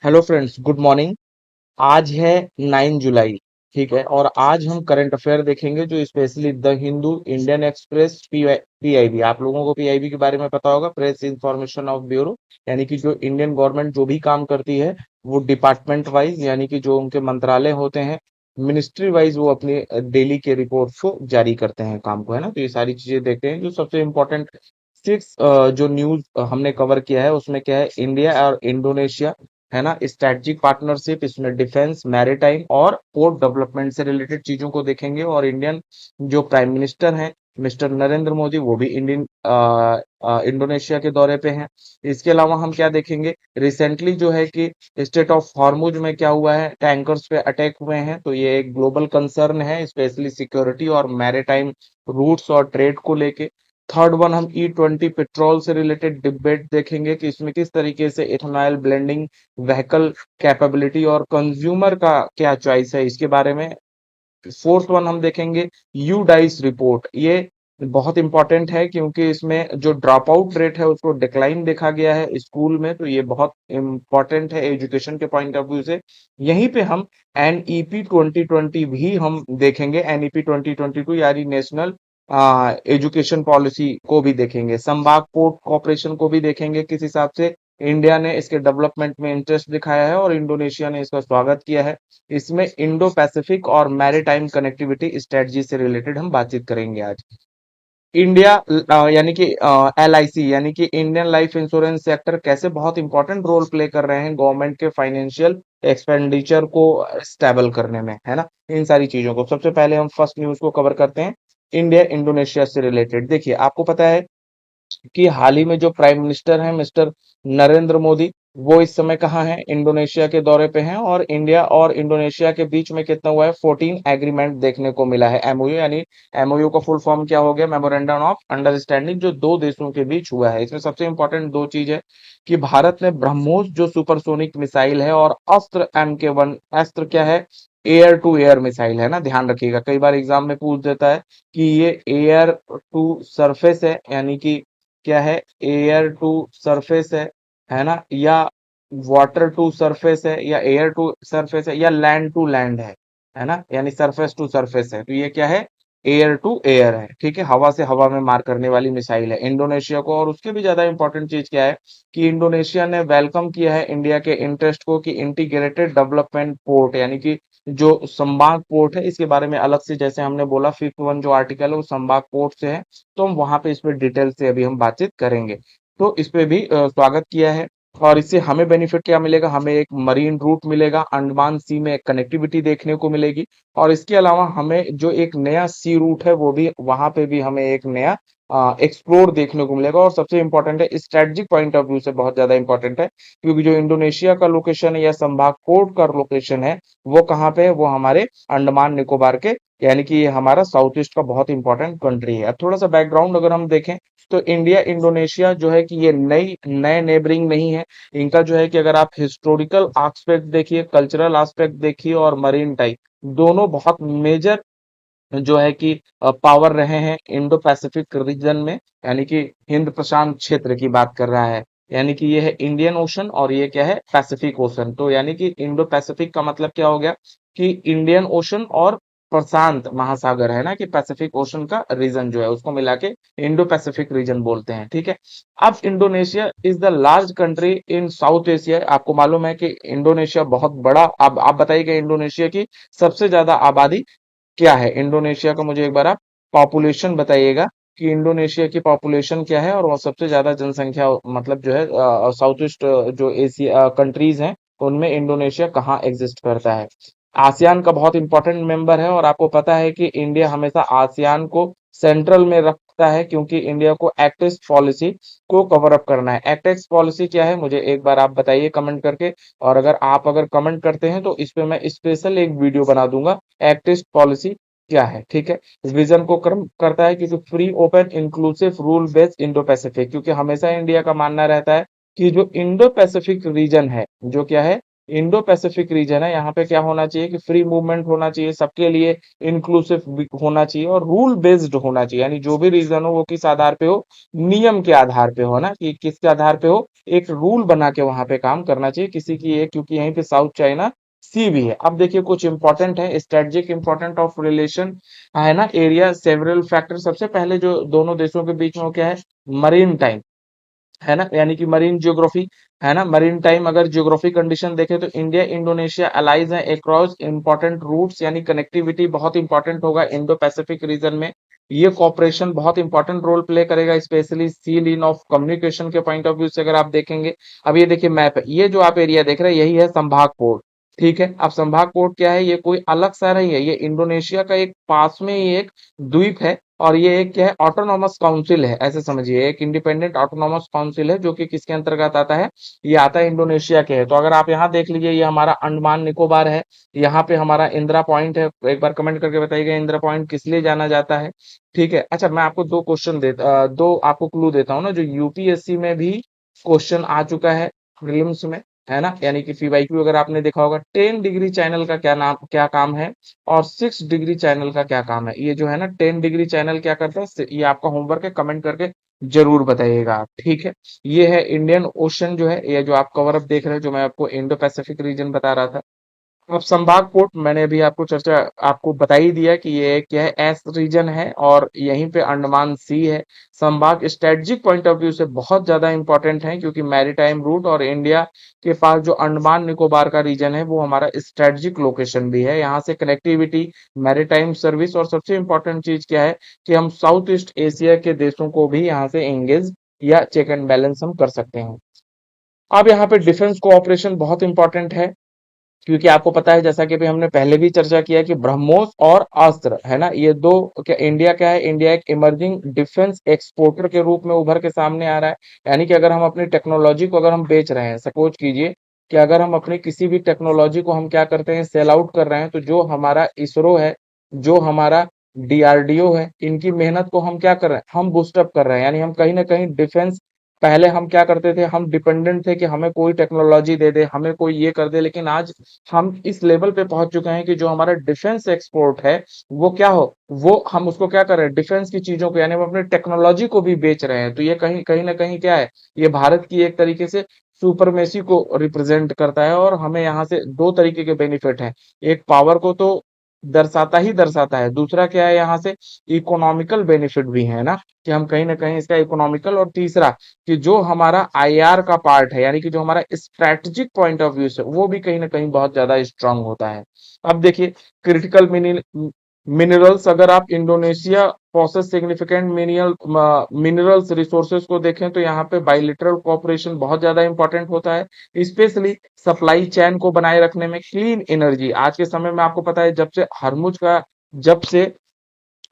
Hello friends, good morning. आज है 9 जुलाई। ठीक है, और आज हम करंट अफेयर देखेंगे जो specially the Hindu, Indian express, PIB. आप लोगों को पीआईबी के बारे में पता होगा, प्रेस इंफॉर्मेशन ऑफ ब्यूरो। यानी कि जो इंडियन गवर्नमेंट जो भी काम करती है वो डिपार्टमेंट वाइज, यानी कि जो उनके मंत्रालय होते हैं, मिनिस्ट्री वाइज वो अपनी डेली के रिपोर्ट को जारी करते हैं काम को, है ना। तो ये सारी चीजें देखते हैं। जो सबसे इम्पोर्टेंट सिक्स जो न्यूज हमने कवर किया है उसमें क्या है, इंडिया और इंडोनेशिया, है ना, स्ट्रेटजिक पार्टनरशिप। इसमें डिफेंस, मैरीटाइम और पोर्ट डेवलपमेंट से रिलेटेड चीजों को देखेंगे। और इंडियन जो प्राइम मिनिस्टर हैं मिस्टर नरेंद्र मोदी, वो भी इंडोनेशिया के दौरे पे हैं। इसके अलावा हम क्या देखेंगे, रिसेंटली जो है कि स्टेट ऑफ हॉर्मुज में क्या हुआ है, टैंकर्स पे अटैक हुए हैं। तो ये एक ग्लोबल कंसर्न है, स्पेशली सिक्योरिटी और मैरीटाइम रूट्स और ट्रेड को लेके। थर्ड वन, हम E20 पेट्रोल से रिलेटेड डिबेट देखेंगे कि इसमें किस तरीके से इथेनॉल ब्लेंडिंग, व्हीकल कैपेबिलिटी और कंज्यूमर का क्या चॉइस है, इसके बारे में। फोर्थ वन हम देखेंगे यू डाइस रिपोर्ट। ये बहुत इंपॉर्टेंट है क्योंकि इसमें जो ड्रॉप आउट रेट है उसको डिक्लाइन देखा गया है स्कूल में। तो ये बहुत इंपॉर्टेंट है एजुकेशन के पॉइंट ऑफ व्यू से। यहीं पे हम एनईपी 2020 भी हम देखेंगे, एनईपी 2022 यानी नेशनल एजुकेशन पॉलिसी को भी देखेंगे। संभाग पोर्ट कॉर्पोरेशन को भी देखेंगे, किस हिसाब से इंडिया ने इसके डेवलपमेंट में इंटरेस्ट दिखाया है और इंडोनेशिया ने इसका स्वागत किया है। इसमें इंडो पैसिफिक और मैरीटाइम कनेक्टिविटी स्ट्रेटजी से रिलेटेड हम बातचीत करेंगे आज। इंडिया यानी कि एलआईसी यानी कि इंडियन लाइफ इंश्योरेंस सेक्टर कैसे बहुत इंपॉर्टेंट रोल प्ले कर रहे हैं गवर्नमेंट के फाइनेंशियल एक्सपेंडिचर को स्टेबल करने में, है ना। इन सारी चीजों को सबसे पहले हम फर्स्ट न्यूज को कवर करते हैं, इंडिया इंडोनेशिया से रिलेटेड। देखिए, आपको पता है कि हाल ही में जो प्राइम मिनिस्टर हैं मिस्टर नरेंद्र मोदी, वो इस समय कहाँ हैं, इंडोनेशिया के दौरे पे हैं। और इंडिया और इंडोनेशिया के बीच में कितना हुआ है, 14 एग्रीमेंट देखने को मिला है। एमओयू यानी एमओयू का फुल फॉर्म क्या हो गया, मेमोरेंडम ऑफ अंडरस्टैंडिंग, जो दो देशों के बीच हुआ है। इसमें सबसे इंपॉर्टेंट दो चीज है कि भारत ने ब्रह्मोस जो सुपरसोनिक मिसाइल है और अस्त्र MK1, अस्त्र क्या है, एयर टू एयर मिसाइल, है ना। ध्यान रखिएगा, कई बार एग्जाम में पूछ देता है कि ये एयर टू सरफेस है, यानी कि क्या है, एयर टू सरफेस है ना, या वाटर टू सरफेस है, या एयर टू सरफेस है, या लैंड टू लैंड है ना, यानी सरफेस टू सरफेस है। तो ये क्या है, एयर टू एयर है। ठीक है, हवा से हवा में मार करने वाली मिसाइल है इंडोनेशिया को। और उसके भी ज्यादा इंपॉर्टेंट चीज क्या है कि इंडोनेशिया ने वेलकम किया है इंडिया के इंटरेस्ट को कि इंटीग्रेटेड डेवलपमेंट पोर्ट, यानी कि जो संभाग पोर्ट है, इसके बारे में अलग से, जैसे हमने बोला, फिफ्थ वन जो आर्टिकल है वो संभाग पोर्ट से है। तो हम वहां पे इस पे डिटेल से अभी हम बातचीत करेंगे। तो इस पे भी स्वागत किया है। और इससे हमें बेनिफिट क्या मिलेगा, हमें एक मरीन रूट मिलेगा, अंडमान सी में कनेक्टिविटी देखने को मिलेगी। और इसके अलावा हमें जो एक नया सी रूट है वो भी, वहां पे भी हमें एक नया एक्सप्लोर देखने को मिलेगा। और सबसे इंपॉर्टेंट है, स्ट्रेटजिक पॉइंट ऑफ व्यू से बहुत ज्यादा इंपॉर्टेंट है, क्योंकि जो इंडोनेशिया का लोकेशन है या संभाग पोर्ट का लोकेशन है वो कहाँ पे है, वो हमारे अंडमान निकोबार के, यानी कि ये हमारा साउथ ईस्ट का बहुत इंपॉर्टेंट कंट्री है। अब थोड़ा सा बैकग्राउंड अगर हम देखें तो इंडिया इंडोनेशिया जो है कि ये नए नेबरिंग नहीं है। इनका जो है कि अगर आप हिस्टोरिकल एस्पेक्ट देखिए, कल्चरल एस्पेक्ट देखिए और मरीन टाइप, दोनों बहुत मेजर जो है कि पावर रहे हैं इंडो पैसिफिक रीजन में, यानी कि हिंद प्रशांत क्षेत्र की बात कर रहा है। यानी कि ये है इंडियन ओशन और ये क्या है, पैसिफिक ओशन। तो यानी कि इंडो पैसिफिक का मतलब क्या हो गया कि इंडियन ओशन और प्रशांत महासागर, है ना, कि पैसिफिक ओशन का रीजन जो है उसको मिला के इंडो पैसिफिक रीजन बोलते हैं। ठीक है। अब Indonesia is the large country in south Asia. आपको मालूम है कि इंडोनेशिया बहुत बड़ा, अब आप बताइएगा इंडोनेशिया की सबसे ज्यादा आबादी क्या है। इंडोनेशिया का मुझे एक बार आप पॉपुलेशन बताइएगा कि इंडोनेशिया की पॉपुलेशन क्या है और वो सबसे ज्यादा जनसंख्या, मतलब जो है साउथ ईस्ट जो एशिया कंट्रीज हैं उनमें इंडोनेशिया कहाँ एग्जिस्ट करता है। आसियान का बहुत इंपॉर्टेंट मेंबर है। और आपको पता है कि इंडिया हमेशा आसियान को सेंट्रल में रखता है क्योंकि इंडिया को एक्ट ईस्ट पॉलिसी को कवर अप करना है। एक्ट ईस्ट पॉलिसी क्या है, मुझे एक बार आप बताइए कमेंट करके। और अगर कमेंट करते हैं तो इस पे मैं स्पेशल एक वीडियो बना दूंगा, एक्ट ईस्ट पॉलिसी क्या है। ठीक है। विजन को कर्म करता है क्योंकि free, open, inclusive, rule based Indo Pacific, क्योंकि हमेशा इंडिया का मानना रहता है कि जो इंडो पैसिफिक रीजन है, जो क्या है, इंडो पैसिफिक रीजन है, यहाँ पे क्या होना चाहिए कि फ्री मूवमेंट होना चाहिए सबके लिए, इंक्लूसिव होना चाहिए और रूल बेस्ड होना चाहिए, यानी जो भी रीजन हो वो किस आधार पे हो, नियम के आधार पे हो ना, कि किसके आधार पे हो, एक रूल बना के वहां पे काम करना चाहिए किसी की एक, क्योंकि यहीं पे साउथ चाइना सी भी है। अब देखिए कुछ इंपॉर्टेंट है स्ट्रेटेजिक इंपॉर्टेंट ऑफ रिलेशन है ना, एरिया सेवरल फैक्टर। सबसे पहले जो दोनों देशों के बीच में वो क्या है, मरीन टाइम है ना, यानी कि मरीन ज्योग्राफी है ना, मरीन टाइम। अगर ज्योग्राफी कंडीशन देखें तो इंडिया इंडोनेशिया अलाइज है अक्रॉस इंपॉर्टेंट रूट्स, यानी कनेक्टिविटी बहुत इंपॉर्टेंट होगा इंडो पैसिफिक रीजन में। ये कॉपरेशन बहुत इंपॉर्टेंट रोल प्ले करेगा, specially sea line of communication के पॉइंट ऑफ व्यू से अगर आप देखेंगे। अब ये देखिए मैप है, ये जो आप एरिया देख रहे हैं यही है संभाग पोर्ट। ठीक है, अब संभाग पोर्ट क्या है, ये कोई अलग सा नहीं है, ये इंडोनेशिया का एक पास में ही एक द्वीप है, और ये एक क्या है, ऑटोनॉमस काउंसिल है, ऐसे समझिए एक इंडिपेंडेंट ऑटोनॉमस काउंसिल है, जो कि किसके अंतर्गत आता है, ये आता है इंडोनेशिया के है। तो अगर आप यहाँ देख लीजिए, ये हमारा अंडमान निकोबार है, यहाँ पे हमारा इंदिरा पॉइंट है। एक बार कमेंट करके बताइएगा इंदिरा पॉइंट किस लिए जाना जाता है। ठीक है, अच्छा मैं आपको दो आपको क्लू देता हूँ ना, जो यूपीएससी में भी क्वेश्चन आ चुका है प्रीलिम्स में, है ना, यानी कि पीवाईक्यू अगर आपने देखा होगा, 10 डिग्री चैनल का क्या काम है, और 6 डिग्री चैनल का क्या काम है। ये जो है ना 10 डिग्री चैनल क्या करता है, ये आपका होमवर्क है, कमेंट करके जरूर बताइएगा आप। ठीक है, ये है इंडियन ओशन जो है, ये जो आप कवर अप देख रहे हैं, जो मैं आपको इंडो पैसिफिक रीजन बता रहा था। अब संभाग पोर्ट मैंने अभी आपको चर्चा आपको बता ही दिया कि ये क्या है, एस रीजन है और यहीं पे अंडमान सी है। संभाग स्ट्रेटजिक पॉइंट ऑफ व्यू से बहुत ज्यादा इंपॉर्टेंट है, क्योंकि मैरीटाइम रूट और इंडिया के पास जो अंडमान निकोबार का रीजन है वो हमारा स्ट्रेटजिक लोकेशन भी है, यहाँ से कनेक्टिविटी, मैरीटाइम सर्विस, और सबसे इंपॉर्टेंट चीज क्या है कि हम साउथ ईस्ट एशिया के देशों को भी यहाँ से एंगेज या चेक एंड बैलेंस हम कर सकते हैं। अब यहाँ पे डिफेंस कोऑपरेशन बहुत इंपॉर्टेंट है, क्योंकि आपको पता है जैसा कि अभी हमने पहले भी चर्चा किया कि ब्रह्मोस और अस्त्र है ना, ये दो, क्या इंडिया क्या है, इंडिया एक इमर्जिंग डिफेंस एक्सपोर्टर के रूप में उभर के सामने आ रहा है। यानी कि अगर हम अपनी टेक्नोलॉजी को अगर हम बेच रहे हैं, सपोज कीजिए कि अगर हम अपनी किसी भी टेक्नोलॉजी को हम क्या करते हैं, सेल आउट कर रहे हैं, तो जो हमारा इसरो है, जो हमारा डीआरडीओ है, इनकी मेहनत को हम क्या कर रहे हैं, हम बूस्टअप कर रहे हैं, यानी हम कहीं ना कहीं डिफेंस, पहले हम क्या करते थे, हम डिपेंडेंट थे कि हमें कोई टेक्नोलॉजी दे दे, हमें कोई ये कर दे, लेकिन आज हम इस लेवल पे पहुंच चुके हैं कि जो हमारा डिफेंस एक्सपोर्ट है वो क्या हो, वो हम उसको क्या कर रहे हैं, डिफेंस की चीजों को, यानी हम अपनी टेक्नोलॉजी को भी बेच रहे हैं। तो ये कहीं कहीं ना कहीं क्या है, ये भारत की एक तरीके से सुपरमेसी को रिप्रेजेंट करता है, और हमें यहाँ से दो तरीके के बेनिफिट हैं। एक पावर को तो दर्शाता है, दूसरा क्या है, यहाँ से इकोनॉमिकल बेनिफिट भी है ना, कि हम कहीं ना कहीं इसका इकोनॉमिकल, और तीसरा कि जो हमारा आईआर का पार्ट है, यानी कि जो हमारा स्ट्रैटेजिक पॉइंट ऑफ व्यू से, वो भी कहीं ना कहीं बहुत ज्यादा स्ट्रांग होता है। अब देखिए क्रिटिकल मिनरल्स, अगर आप Indonesia process significant minerals resources को देखें, तो यहाँ पे बाइलेटरल कोऑपरेशन बहुत ज्यादा इंपॉर्टेंट होता है, स्पेशली सप्लाई चेन को बनाए रखने में। क्लीन एनर्जी आज के समय में आपको पता है, जब से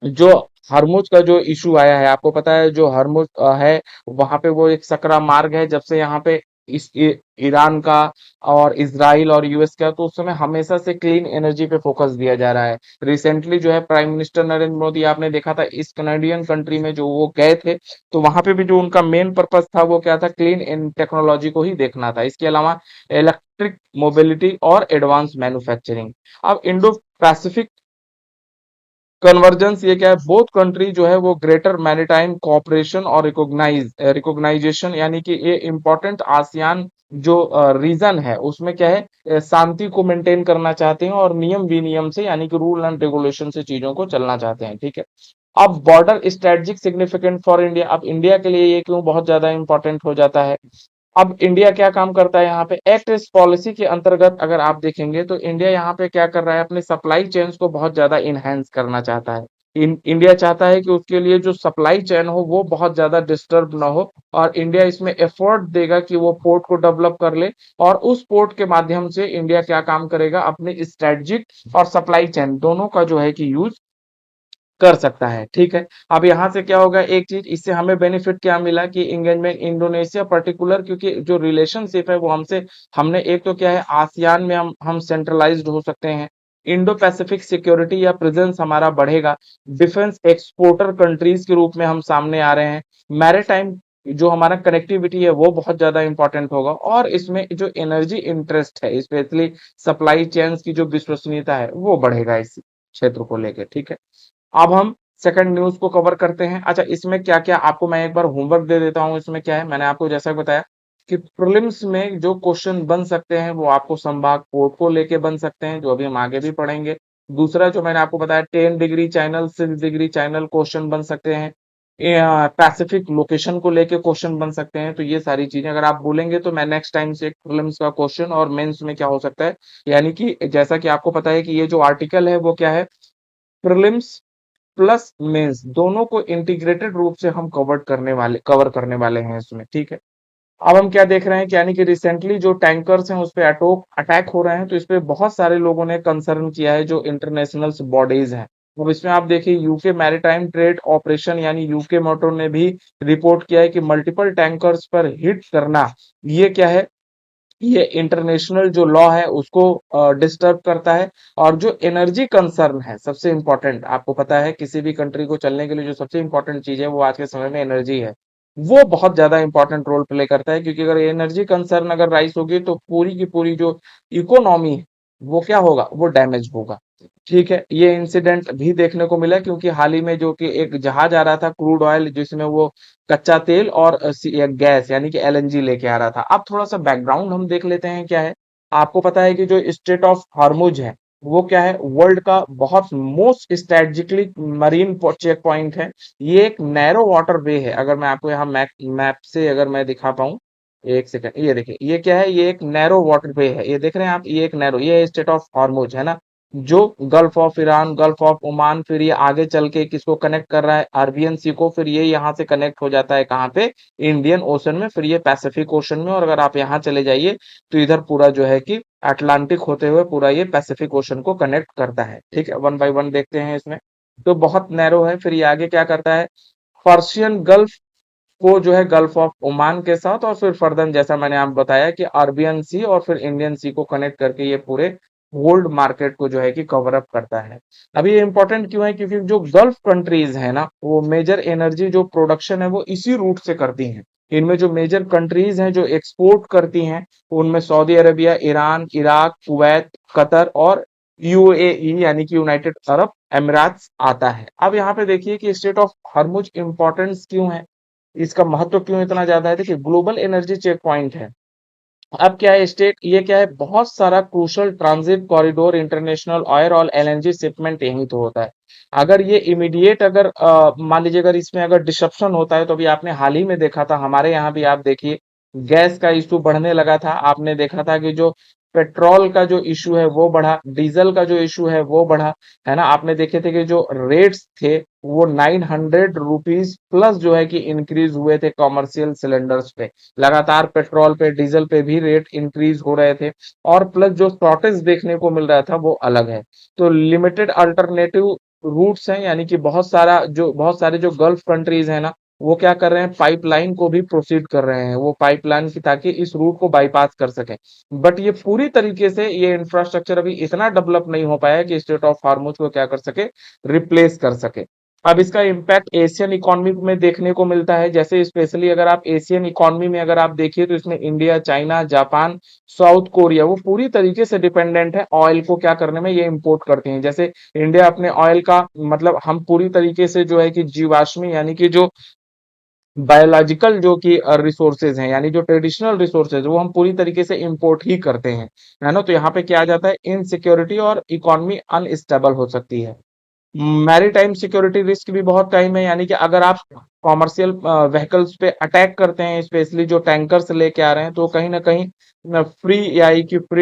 जो हरमुज का जो इशू आया है, आपको पता है जो हरमुज है, वहां पे वो एक सकरा मार्ग है, जब से यहाँ पे ईरान का और इसराइल और यूएस का, तो उस समय हमेशा से क्लीन एनर्जी पे फोकस दिया जा रहा है। रिसेंटली जो है प्राइम मिनिस्टर नरेंद्र मोदी, आपने देखा था इस कनाडियन कंट्री में जो वो गए थे, तो वहां पे भी जो उनका मेन पर्पस था वो क्या था, क्लीन इन टेक्नोलॉजी को ही देखना था, इसके अलावा इलेक्ट्रिक मोबिलिटी और एडवांस मैन्युफैक्चरिंग। अब इंडो पैसिफिक कन्वर्जेंस ये क्या है, बोथ कंट्री जो है वो ग्रेटर मैरीटाइम कोऑपरेशन और रिकॉग्नाइजेशन, यानी कि ये इंपॉर्टेंट आसियान जो रीजन है उसमें क्या है, शांति को मेंटेन करना चाहते हैं, और नियम विनियम से, यानी कि रूल एंड रेगुलेशन से चीजों को चलना चाहते हैं। ठीक है, अब border strategic significant for India, अब इंडिया के लिए ये क्यों बहुत ज्यादा इंपॉर्टेंट हो जाता है। अब इंडिया क्या काम करता है यहाँ पे, एक्ट ईस्ट पॉलिसी के अंतर्गत अगर आप देखेंगे तो इंडिया यहाँ पे क्या कर रहा है, अपने सप्लाई चेन्स को बहुत ज्यादा इनहेंस करना चाहता है। इंडिया चाहता है कि उसके लिए जो सप्लाई चेन हो वो बहुत ज्यादा डिस्टर्ब ना हो, और इंडिया इसमें एफर्ट देगा कि वो पोर्ट को डेवलप कर ले, और उस पोर्ट के माध्यम से इंडिया क्या काम करेगा, अपने स्ट्रेटजिक और सप्लाई चेन दोनों का जो है कि यूज कर सकता है। ठीक है, अब यहाँ से क्या होगा, एक चीज इससे हमें बेनिफिट क्या मिला कि एंगेजमेंट इंडोनेशिया पर्टिकुलर, क्योंकि जो रिलेशनशिप है वो हमने एक तो क्या है, आसियान में हम सेंट्रलाइज्ड हो सकते हैं, इंडो पैसिफिक सिक्योरिटी या प्रेजेंस हमारा बढ़ेगा, डिफेंस एक्सपोर्टर कंट्रीज के रूप में हम सामने आ रहे हैं, मैरीटाइम जो हमारा कनेक्टिविटी है वो बहुत ज्यादा इंपॉर्टेंट होगा, और इसमें जो एनर्जी इंटरेस्ट है, स्पेशली सप्लाई चेन्स की जो विश्वसनीयता है वो बढ़ेगा इस क्षेत्र को लेके। ठीक है, अब हम सेकंड न्यूज को कवर करते हैं। अच्छा, इसमें क्या क्या आपको मैं एक बार होमवर्क दे देता हूँ। इसमें क्या है, मैंने आपको जैसा बताया कि प्रीलिम्स में जो क्वेश्चन बन सकते हैं वो आपको संभाग कोड को लेके बन सकते हैं, जो अभी हम आगे भी पढ़ेंगे। दूसरा जो मैंने आपको बताया 10 degree channel, 6 degree channel question बन सकते हैं। पैसिफिक लोकेशन को लेके क्वेश्चन बन सकते हैं। तो ये सारी चीजें अगर आप बोलेंगे तो मैं नेक्स्ट टाइम से एक प्रीलिम्स का क्वेश्चन और मेंस में क्या हो सकता है, यानी कि जैसा कि आपको पता है कि ये जो आर्टिकल है वो क्या है, प्रीलिम्स प्लस मेंस दोनों को इंटीग्रेटेड रूप से हम कवर करने वाले हैं इसमें। ठीक है, अब हम क्या देख रहे हैं कि यानी कि रिसेंटली जो टैंकर्स हैं उस पे अटैक हो रहे हैं, तो इस पे बहुत सारे लोगों ने कंसर्न किया है, जो इंटरनेशनल बॉडीज हैं। अब इसमें आप देखिए यूके मैरीटाइम ट्रेड ऑपरेशन यानी यूके मोटर ने भी रिपोर्ट किया है कि मल्टीपल टैंकर्स पर हिट करना, ये क्या है, ये इंटरनेशनल जो लॉ है उसको डिस्टर्ब करता है। और जो एनर्जी कंसर्न है, सबसे इंपॉर्टेंट, आपको पता है किसी भी कंट्री को चलने के लिए जो सबसे इंपॉर्टेंट चीज है वो आज के समय में एनर्जी है। वो बहुत ज्यादा इंपॉर्टेंट रोल प्ले करता है, क्योंकि अगर एनर्जी कंसर्न अगर राइज होगी तो पूरी की पूरी जो इकोनॉमी है वो क्या होगा, वो डैमेज होगा। ठीक है, ये इंसिडेंट भी देखने को मिला, क्योंकि हाल ही में जो कि एक जहाज आ रहा था क्रूड ऑयल, जिसमें वो कच्चा तेल और गैस यानी कि एलएनजी लेके आ रहा था। अब थोड़ा सा बैकग्राउंड हम देख लेते हैं क्या है। आपको पता है कि जो स्ट्रेट ऑफ हॉर्मुज है वो क्या है, वर्ल्ड का बहुत most strategically marine check point है। ये एक नैरो वाटर वे है। अगर मैं आपको यहाँ मैप से अगर मैं दिखा पाऊँ, एक सेकंड, ये देखिए ये क्या है, ये एक नैरो वाटर वे है। ये देख रहे हैं आप, ये एक नैरो, ये स्टेट ऑफ हॉर्मुज है ना, जो gulf of Iran, gulf of Oman, फिर ये आगे चल के किसको कनेक्ट कर रहा है, अरबियन सी को, फिर ये यहाँ से कनेक्ट हो जाता है कहाँ पे, इंडियन ओशन में, फिर ये पैसिफिक ओशन में, और अगर आप यहाँ चले जाइए तो इधर पूरा जो है कि अटलांटिक होते हुए पूरा ये पैसिफिक ओशन को कनेक्ट करता है। ठीक है, वन बाय वन देखते हैं इसमें। तो बहुत नैरो है। फिर ये आगे क्या करता है, पर्शियन गल्फ को जो है गल्फ ऑफ ओमान के साथ, और फिर फर्दर जैसा मैंने आपको बताया कि अरबियन सी और फिर इंडियन सी को कनेक्ट करके ये पूरे वर्ल्ड मार्केट को जो है कि कवर अप करता है। अभी ये इंपॉर्टेंट क्यों है, क्योंकि जो गल्फ कंट्रीज है ना, वो मेजर एनर्जी जो प्रोडक्शन है वो इसी रूट से करती हैं। इनमें जो मेजर कंट्रीज हैं जो एक्सपोर्ट करती हैं, उनमें Saudi Arabia, Iran, Iraq, Kuwait, Qatar और यूएई यानी कि यूनाइटेड अरब अमीरात आता है। अब यहाँ पे देखिए कि स्टेट ऑफ हॉर्मुज इंपॉर्टेंस क्यों है, इसका महत्व क्यों इतना ज्यादा है। देखिए ग्लोबल एनर्जी चेक पॉइंट है। अब क्या है स्टेट, ये क्या है, बहुत सारा crucial transit corridor, international oil और एलएनजी शिपमेंट यहीं तो होता है। अगर ये इमीडिएट अगर मान लीजिए अगर इसमें अगर डिसरप्शन होता है, तो अभी आपने हाल ही में देखा था हमारे यहाँ भी, आप देखिए गैस का इशू बढ़ने लगा था। आपने देखा था कि जो पेट्रोल का जो इशू है वो बढ़ा, डीजल का जो इशू है वो बढ़ा, है ना। आपने देखे थे कि जो रेट्स थे वो 900 रुपीज प्लस जो है कि इंक्रीज हुए थे कॉमर्शियल सिलेंडर्स पे। लगातार पेट्रोल पे, डीजल पे भी रेट इंक्रीज हो रहे थे, और प्लस जो शॉर्टेज देखने को मिल रहा था वो अलग है। तो लिमिटेड अल्टरनेटिव रूट्स हैं, यानी कि बहुत सारे जो गल्फ कंट्रीज हैं ना, वो क्या कर रहे हैं, पाइपलाइन को भी प्रोसीड कर रहे हैं, वो पाइपलाइन की, ताकि इस रूट को बाईपास कर सकें। बट ये पूरी तरीके से ये इंफ्रास्ट्रक्चर अभी इतना डेवलप नहीं हो पाया है कि स्टेट ऑफ हार्मुज को क्या कर सके, रिप्लेस कर सके। अब इसका इम्पैक्ट एशियन इकोनॉमी में देखने को मिलता है। जैसे स्पेशली अगर आप एशियन इकोनॉमी में अगर आप देखिए तो इसमें India, China, Japan, south Korea वो पूरी तरीके से डिपेंडेंट है ऑयल को क्या करने में, ये इंपोर्ट करते हैं। जैसे इंडिया अपने ऑयल का मतलब हम पूरी तरीके से जो है कि जीवाश्मी यानी कि जो बायोलॉजिकल जो कि रिसोर्सेज हैं, यानी जो ट्रेडिशनल रिसोर्सेज, वो हम पूरी तरीके से इंपोर्ट ही करते हैं, है ना। तो यहाँ पे क्या आ जाता है, इनसिक्योरिटी और इकोनॉमी अनस्टेबल हो सकती है। मैरीटाइम सिक्योरिटी रिस्क भी बहुत टाइम है, यानी कि अगर आप कॉमर्शियल व्हीकल्स पे अटैक करते हैं, स्पेशली जो टैंकर्स लेके आ रहे हैं, तो कहीं ना कहीं फ्री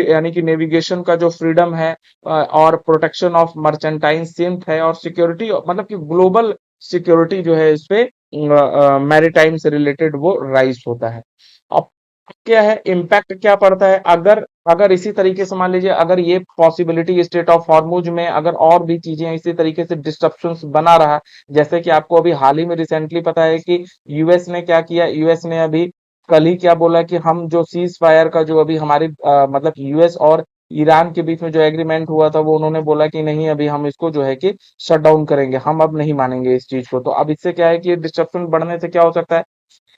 यानी कि नेविगेशन का जो फ्रीडम है, और प्रोटेक्शन ऑफ मर्चेंटाइन सिंथ है, और सिक्योरिटी मतलब कि ग्लोबल सिक्योरिटी जो है इस पे मैरीटाइम से रिलेटेड वो राइज होता है। अब क्या है इम्पैक्ट, क्या पड़ता है, अगर अगर इसी तरीके से मान लीजिए अगर ये पॉसिबिलिटी स्टेट ऑफ हॉर्मुज में अगर और भी चीजें इसी तरीके से डिस्ट्रप्शंस बना रहा, जैसे कि आपको अभी हाल ही में रिसेंटली पता है कि यूएस ने क्या किया, यूएस ने अभी कल ही क्या बोला कि हम जो सीज फायर का जो अभी हमारी मतलब यूएस और ईरान के बीच में जो एग्रीमेंट हुआ था, वो उन्होंने बोला कि नहीं अभी हम इसको जो है कि शट डाउन करेंगे, हम अब नहीं मानेंगे इस चीज को। तो अब इससे क्या है कि डिस्ट्रप्शन बढ़ने से क्या हो सकता है,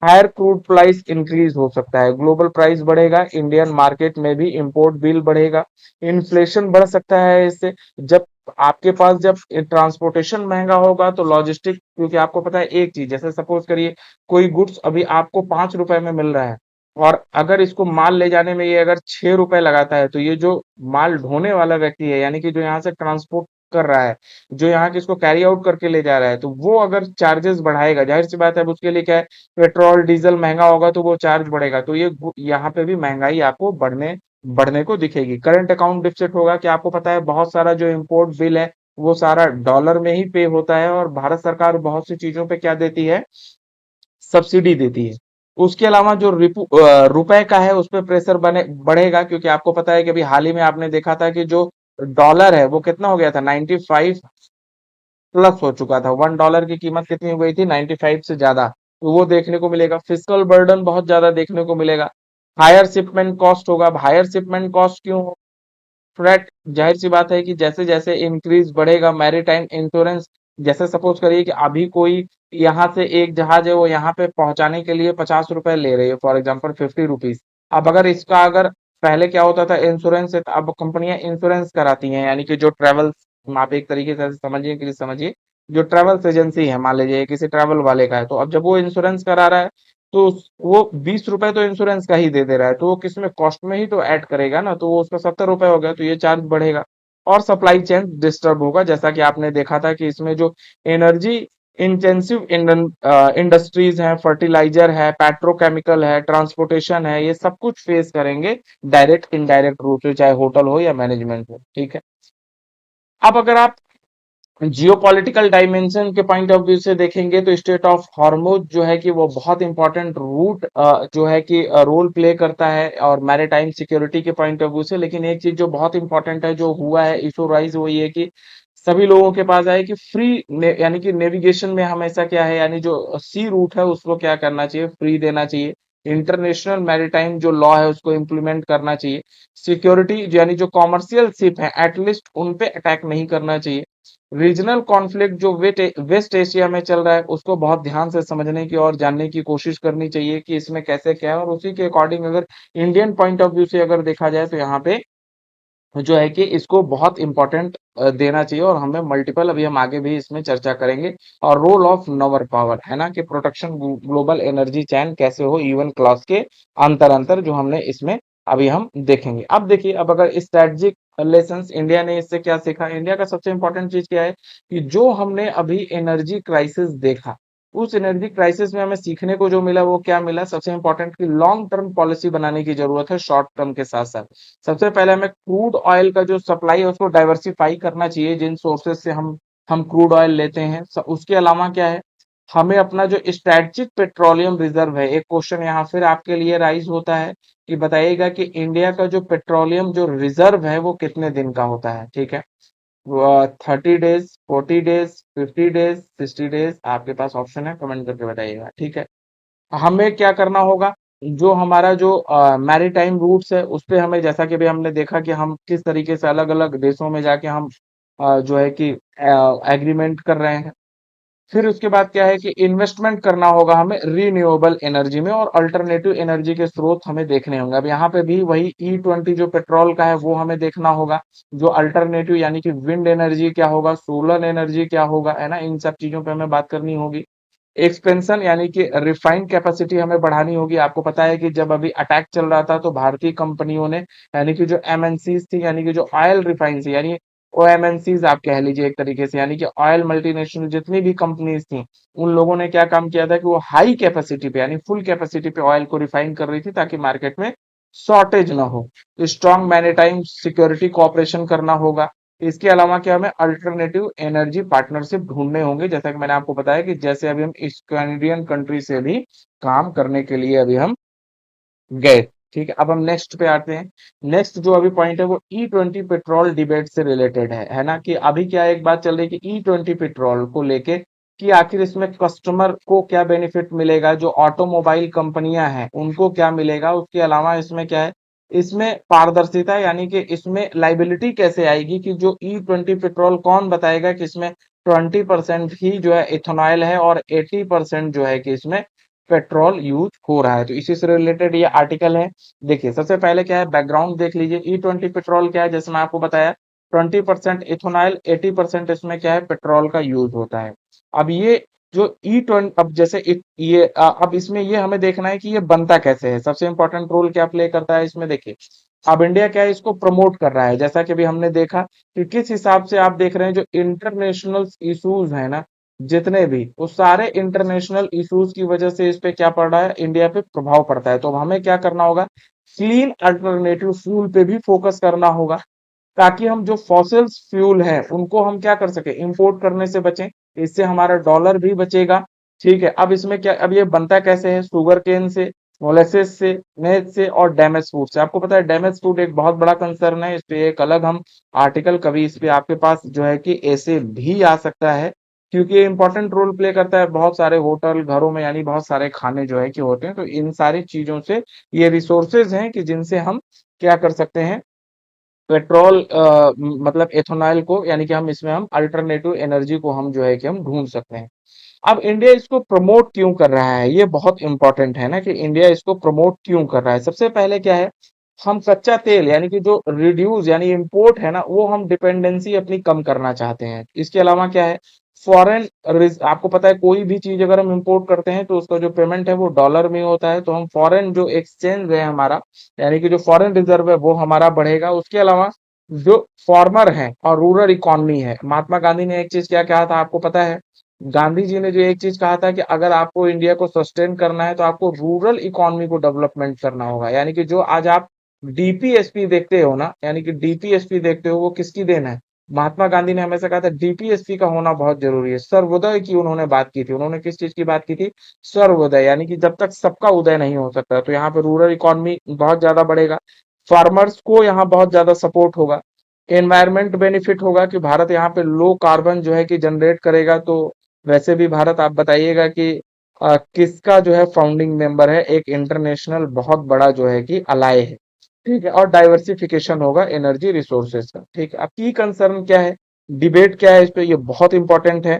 हायर क्रूड प्राइस इंक्रीज हो सकता है, ग्लोबल प्राइस बढ़ेगा, इंडियन मार्केट में भी इंपोर्ट बिल बढ़ेगा, इन्फ्लेशन बढ़ सकता है इससे। जब आपके पास जब ट्रांसपोर्टेशन महंगा होगा तो लॉजिस्टिक, क्योंकि आपको पता है एक चीज, जैसे सपोज करिए कोई गुड्स अभी आपको 5 रुपए में मिल रहा है, और अगर इसको माल ले जाने में ये अगर 6 रुपए लगाता है, तो ये जो माल ढोने वाला व्यक्ति है, यानी कि जो यहाँ से ट्रांसपोर्ट कर रहा है, जो यहाँ के इसको कैरी आउट करके ले जा रहा है, तो वो अगर चार्जेस बढ़ाएगा, जाहिर सी बात है अब उसके लिए क्या है, पेट्रोल डीजल महंगा होगा तो वो चार्ज बढ़ेगा, तो ये यहाँ पे भी महंगाई आपको बढ़ने बढ़ने को दिखेगी। करंट अकाउंट डिफिसिट होगा कि आपको पता है बहुत सारा जो इम्पोर्ट बिल है वो सारा डॉलर में ही पे होता है, और भारत सरकार बहुत सी चीजों पे क्या देती है, सब्सिडी देती है। उसके अलावा जो रुपए का है उस पे प्रेशर बने बढ़ेगा, क्योंकि आपको पता है कि अभी हाल ही में आपने देखा था कि जो डॉलर है वो कितना हो गया था, 95 प्लस हो चुका था। $1 की कीमत कितनी हो गई थी, 95 से ज्यादा। तो वो देखने को मिलेगा, फिस्कल बर्डन बहुत ज्यादा देखने को मिलेगा, हायर शिपमेंट कॉस्ट होगा। अब हायर शिपमेंट कॉस्ट क्यों, फ्रेट, जाहिर सी बात है कि जैसे जैसे इंक्रीज बढ़ेगा, मैरीटाइम इंश्योरेंस, जैसे सपोज करिए कि अभी कोई यहाँ से एक जहाज है वो यहाँ पे पहुंचाने के लिए 50 रुपए ले रही है, फॉर एग्जाम्पल 50 रुपीज। अब अगर इसका अगर पहले क्या होता था, इंश्योरेंस है, तो अब कंपनियां इंश्योरेंस कराती हैं, यानी कि जो ट्रेवल, आप एक तरीके से समझिए कि समझिए, जो ट्रेवल्स एजेंसी है, मान लीजिए किसी ट्रेवल वाले का है, तो अब जब वो इंश्योरेंस करा रहा है तो वो 20 रुपए तो इंश्योरेंस का ही दे दे रहा है, तो वो किसमें कॉस्ट में ही तो ऐड करेगा ना, तो वो उसका 70 रुपए हो गया, तो ये चार्ज बढ़ेगा। और सप्लाई चेन डिस्टर्ब होगा, जैसा कि आपने देखा था कि इसमें जो एनर्जी इंटेंसिव इंडस्ट्रीज हैं, फर्टिलाइजर है, पेट्रोकेमिकल है, ट्रांसपोर्टेशन है, ये सब कुछ फेस करेंगे डायरेक्ट इनडायरेक्ट रूप से, चाहे होटल हो या मैनेजमेंट हो, ठीक है। अब अगर आप जियोपॉलिटिकल डायमेंशन के पॉइंट ऑफ व्यू से देखेंगे तो स्टेट ऑफ हॉर्मुज जो है कि वो बहुत इंपॉर्टेंट रूट जो है कि रोल प्ले करता है और मैरीटाइम सिक्योरिटी के पॉइंट ऑफ व्यू से। लेकिन एक चीज जो बहुत इंपॉर्टेंट है, जो हुआ है इशू राइज, वो ये कि सभी लोगों के पास आए कि यानी कि नेविगेशन में हमेशा क्या है, यानी जो सी रूट है उसको क्या करना चाहिए, फ्री देना चाहिए। इंटरनेशनल मैरीटाइम जो लॉ है उसको इम्प्लीमेंट करना चाहिए। सिक्योरिटी यानी जो कॉमर्शियल शिप है एटलीस्ट उन पे अटैक नहीं करना चाहिए। रीजनल कॉन्फ्लिक्ट जो वेस्ट एशिया में चल रहा है उसको बहुत ध्यान से समझने की और जानने की कोशिश करनी चाहिए कि इसमें कैसे क्या है, और उसी के अकॉर्डिंग अगर इंडियन पॉइंट ऑफ व्यू से अगर देखा जाए तो यहाँ पे जो है कि इसको बहुत इंपॉर्टेंट देना चाहिए, और हमें मल्टीपल, अभी हम आगे भी इसमें चर्चा करेंगे। और रोल ऑफ नवर पावर है ना, कि प्रोटेक्शन ग्लोबल एनर्जी चैन कैसे हो, इवन क्लॉज के अंतर अंतर जो हमने इसमें अभी हम देखेंगे। अब देखिए, अब अगर स्ट्रेटजिक लेसन्स इंडिया ने इससे क्या सीखा, इंडिया का सबसे इंपॉर्टेंट चीज क्या है कि जो हमने अभी एनर्जी क्राइसिस देखा, उस एनर्जी क्राइसिस में हमें सीखने को जो मिला वो क्या मिला, सबसे इंपॉर्टेंट कि लॉन्ग टर्म पॉलिसी बनाने की जरूरत है शॉर्ट टर्म के साथ साथ। सबसे पहले हमें क्रूड ऑयल का जो सप्लाई है उसको डाइवर्सिफाई करना चाहिए, जिन सोर्सेज से हम क्रूड ऑयल लेते हैं। उसके अलावा क्या है, हमें अपना जो स्ट्रेटजिक पेट्रोलियम रिजर्व है, एक क्वेश्चन यहाँ फिर आपके लिए राइज होता है कि बताइएगा कि इंडिया का जो पेट्रोलियम जो रिजर्व है वो कितने दिन का होता है, ठीक है। 30 डेज, 40 डेज, 50 डेज, 60 डेज, आपके पास ऑप्शन है, कमेंट करके बताइएगा, ठीक है। हमें क्या करना होगा, जो हमारा जो मैरीटाइम रूट्स है उस पे हमें, जैसा कि अभी हमने देखा कि हम किस तरीके से अलग अलग देशों में जाके हम जो है कि एग्रीमेंट कर रहे हैं। फिर उसके बाद क्या है कि इन्वेस्टमेंट करना होगा हमें रीन्यूएबल एनर्जी में, और अल्टरनेटिव एनर्जी के स्रोत हमें देखने होंगे। अब यहाँ पे भी वही E20 जो पेट्रोल का है वो हमें देखना होगा, जो अल्टरनेटिव यानी कि विंड एनर्जी क्या होगा, सोलर एनर्जी क्या होगा, है ना, इन सब चीजों पे हमें बात करनी होगी। एक्सपेंशन यानी कि रिफाइंड कैपेसिटी हमें बढ़ानी होगी। आपको पता है कि जब अभी अटैक चल रहा था तो भारतीय कंपनियों ने, यानी कि जो एमएनसीज थी, यानी कि जो ऑयल रिफाइनरी, यानी ओएमएनसीज आप कह लीजिए एक तरीके से, यानी कि ऑयल मल्टीनेशनल जितनी भी कंपनीज थी, उन लोगों ने क्या काम किया था कि वो हाई कैपेसिटी पे यानी फुल कैपेसिटी पे ऑयल को रिफाइन कर रही थी ताकि मार्केट में शॉर्टेज ना हो। स्ट्रॉन्ग मैरीटाइम सिक्योरिटी कोऑपरेशन करना होगा। इसके अलावा क्या, हमें अल्टरनेटिव एनर्जी पार्टनरशिप ढूंढने होंगे, जैसा कि मैंने आपको बताया कि जैसे अभी हम स्कैंडिनेवियन कंट्री से भी काम करने के लिए अभी हम गए। ठीक है, अब हम नेक्स्ट पे आते हैं। नेक्स्ट जो अभी पॉइंट है वो E20 पेट्रोल डिबेट से रिलेटेड है ना, कि अभी क्या एक बात चल रही है कि E20 पेट्रोल को लेके कि आखिर इसमें कस्टमर को क्या बेनिफिट मिलेगा, जो ऑटोमोबाइल कंपनियां हैं उनको क्या मिलेगा, उसके अलावा इसमें क्या है, इसमें पारदर्शिता यानी कि इसमें लाइबिलिटी कैसे आएगी, कि जो E20 पेट्रोल कौन बताएगा कि इसमें 20% ही जो है इथेनॉल है और 80% जो है कि इसमें पेट्रोल यूज हो रहा है। तो इसी से रिलेटेड ये आर्टिकल है। देखिए सबसे पहले क्या है, बैकग्राउंड देख लीजिए। E20 पेट्रोल क्या है, जैसे मैं आपको बताया 20% इथेनॉल, 80% इसमें क्या है पेट्रोल का यूज होता है। अब ये जो E20, अब जैसे अब इसमें ये हमें देखना है कि ये बनता कैसे है, सबसे इंपॉर्टेंट रोल क्या प्ले करता है इसमें। देखिए अब इंडिया क्या है इसको प्रमोट कर रहा है, जैसा कि अभी हमने देखा कि किस हिसाब से आप देख रहे हैं जो इंटरनेशनल इश्यूज है ना, जितने भी वो सारे इंटरनेशनल इश्यूज की वजह से इस पे क्या पड़ रहा है, इंडिया पे प्रभाव पड़ता है। तो अब हमें क्या करना होगा, क्लीन अल्टरनेटिव फ्यूल पे भी फोकस करना होगा, ताकि हम जो फॉसिल्स फ्यूल है उनको हम क्या कर सके, इंपोर्ट करने से बचें। इससे हमारा डॉलर भी बचेगा। ठीक है, अब इसमें क्या, अब ये बनता कैसे है, शुगर केन से, मोलेसेस से, नेज से और डैमेज फूड से। आपको पता है डैमेज फूड एक बहुत बड़ा कंसर्न है, इस पे एक अलग हम आर्टिकल कभी इस पे आपके पास जो है कि ऐसे भी आ सकता है, क्योंकि ये इंपॉर्टेंट रोल प्ले करता है बहुत सारे होटल घरों में, यानी बहुत सारे खाने जो है कि होते हैं। तो इन सारी चीजों से ये रिसोर्सेज हैं कि जिनसे हम क्या कर सकते हैं, पेट्रोल मतलब एथेनॉल को, यानी कि हम इसमें हम अल्टरनेटिव एनर्जी को हम जो है कि हम ढूंढ सकते हैं। अब इंडिया इसको प्रमोट क्यों कर रहा है, ये बहुत इंपॉर्टेंट है ना कि इंडिया इसको प्रमोट क्यों कर रहा है। सबसे पहले क्या है, हम कच्चा तेल यानी कि जो रिड्यूस यानी इंपोर्ट है ना, वो हम डिपेंडेंसी अपनी कम करना चाहते हैं। इसके अलावा क्या है, फॉरेन, आपको पता है कोई भी चीज अगर हम इंपोर्ट करते हैं तो उसका जो पेमेंट है वो डॉलर में होता है। तो हम फॉरेन जो एक्सचेंज है हमारा, यानी कि जो फॉरेन रिजर्व है वो हमारा बढ़ेगा। उसके अलावा जो फार्मर है और रूरल इकोनॉमी है, महात्मा गांधी ने एक चीज क्या कहा था आपको पता है, गांधी जी ने जो एक चीज कहा था कि अगर आपको इंडिया को सस्टेन करना है तो आपको रूरल इकोनॉमी को डेवलपमेंट करना होगा। यानी कि जो आज आप डीपीएसपी देखते हो ना, यानी कि डीपीएसपी देखते हो, वो किसकी देन है, महात्मा गांधी ने हमेशा कहा था डीपीएसपी का होना बहुत जरूरी है। सर्वोदय की उन्होंने बात की थी। उन्होंने किस चीज की बात की थी, सर्वोदय, यानी कि जब तक सबका उदय नहीं हो सकता। तो यहाँ पे रूरल इकोनॉमी बहुत ज्यादा बढ़ेगा, फार्मर्स को यहाँ बहुत ज्यादा सपोर्ट होगा, एनवायरमेंट बेनिफिट होगा कि भारत यहाँ पे लो कार्बन जो है कि जनरेट करेगा। तो वैसे भी भारत, आप बताइएगा कि किसका जो है फाउंडिंग मेंबर है, एक इंटरनेशनल बहुत बड़ा जो है कि अलाय है। ठीक है, और डाइवर्सिफिकेशन होगा एनर्जी रिसोर्सेज का। ठीक है, अब की कंसर्न क्या है, डिबेट क्या है इस पे, ये बहुत इंपॉर्टेंट है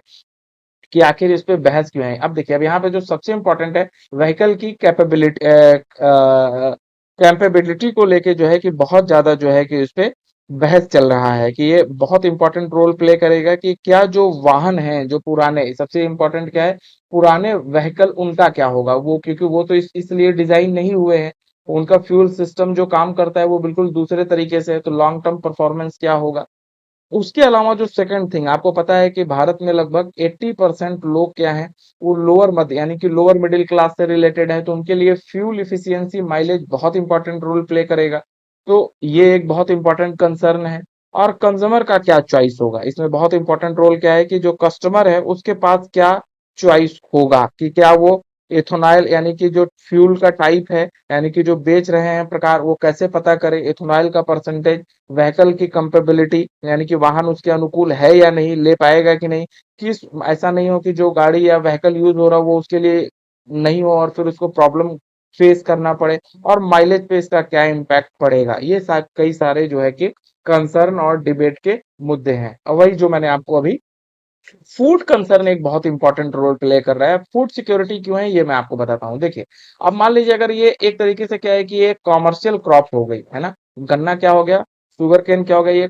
कि आखिर इस पे बहस क्यों है। अब देखिए अब यहाँ पे जो सबसे इंपॉर्टेंट है, व्हीकल की कैपेबिलिटी को लेके जो है कि बहुत ज्यादा जो है कि इस पे बहस चल रहा है कि ये बहुत इंपॉर्टेंट रोल प्ले करेगा कि क्या जो वाहन है जो पुराने, सबसे इंपॉर्टेंट क्या है, पुराने व्हीकल उनका क्या होगा, वो क्योंकि वो तो इसलिए डिजाइन नहीं हुए हैं, उनका फ्यूल सिस्टम जो काम करता है वो बिल्कुल दूसरे तरीके से है। तो लॉन्ग टर्म परफॉर्मेंस क्या होगा। उसके अलावा जो सेकंड थिंग आपको पता है कि भारत में लगभग 80% लोग क्या हैं, वो लोअर मध्य यानी कि लोअर मिडिल क्लास से रिलेटेड है। तो उनके लिए फ्यूल इफिशियंसी माइलेज बहुत इंपॉर्टेंट रोल प्ले करेगा। तो ये एक बहुत इंपॉर्टेंट कंसर्न है। और कंज्यूमर का क्या चॉइस होगा, इसमें बहुत इंपॉर्टेंट रोल क्या है कि जो कस्टमर है उसके पास क्या चॉइस होगा, कि क्या वो इथेनॉल यानी कि जो फ्यूल का टाइप है, यानी कि जो बेच रहे हैं प्रकार, वो कैसे पता करे इथेनॉल का परसेंटेज, व्हीकल की कंपेबिलिटी यानी कि वाहन उसके अनुकूल है या नहीं, ले पाएगा कि नहीं, किस, ऐसा नहीं हो कि जो गाड़ी या व्हीकल यूज हो रहा हो वो उसके लिए नहीं हो और फिर उसको प्रॉब्लम फेस करना पड़े, और माइलेज पे इसका क्या इम्पैक्ट पड़ेगा। ये कई सारे जो है कि कंसर्न और डिबेट के मुद्दे हैं। और वही जो मैंने आपको अभी, फूड कंसर्न एक बहुत इंपॉर्टेंट रोल प्ले कर रहा है। फूड सिक्योरिटी क्यों है ये मैं आपको बताता हूँ। देखिए अब मान लीजिए अगर ये एक तरीके से क्या है कि ये कॉमर्शियल क्रॉप हो गई है ना, गन्ना क्या हो गया, शुगर केन क्या हो गया, ये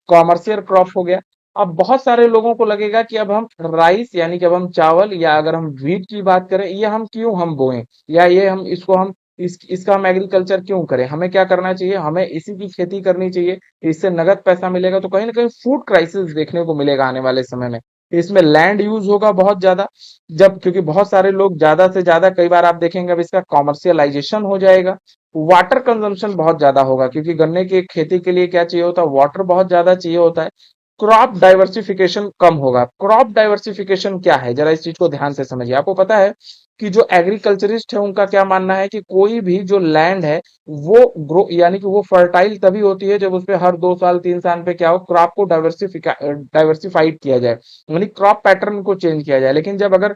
कॉमर्शियल क्रॉप हो गया। अब बहुत सारे लोगों को लगेगा कि अब हम राइस यानी कि अब हम चावल या अगर हम व्हीट की बात करें, ये हम क्यों हम बोएं, या ये हम इसको हम इसका हम एग्रीकल्चर क्यों करें, हमें क्या करना चाहिए, हमें इसी की खेती करनी चाहिए, इससे नगद पैसा मिलेगा। तो कहीं ना कहीं फूड क्राइसिस देखने को मिलेगा आने वाले समय में। इसमें लैंड यूज होगा बहुत ज्यादा, जब क्योंकि बहुत सारे लोग ज्यादा से ज्यादा, कई बार आप देखेंगे अब इसका कॉमर्शियलाइजेशन हो जाएगा। वाटर कंजम्पशन बहुत ज्यादा होगा, क्योंकि गन्ने की खेती के लिए क्या चाहिए होता है, वाटर बहुत ज्यादा चाहिए होता है। क्रॉप डाइवर्सिफिकेशन कम होगा। क्रॉप डाइवर्सिफिकेशन क्या है, जरा इस चीज को ध्यान से समझिए। आपको पता है कि जो एग्रीकल्चरिस्ट है उनका क्या मानना है कि कोई भी जो लैंड है वो ग्रो यानी कि वो फर्टाइल तभी होती है जब उसपे हर 2 साल 3 साल पे क्या हो, क्रॉप को डाइवर्सिफाइड किया जाए, यानी क्रॉप पैटर्न को चेंज किया जाए। लेकिन जब अगर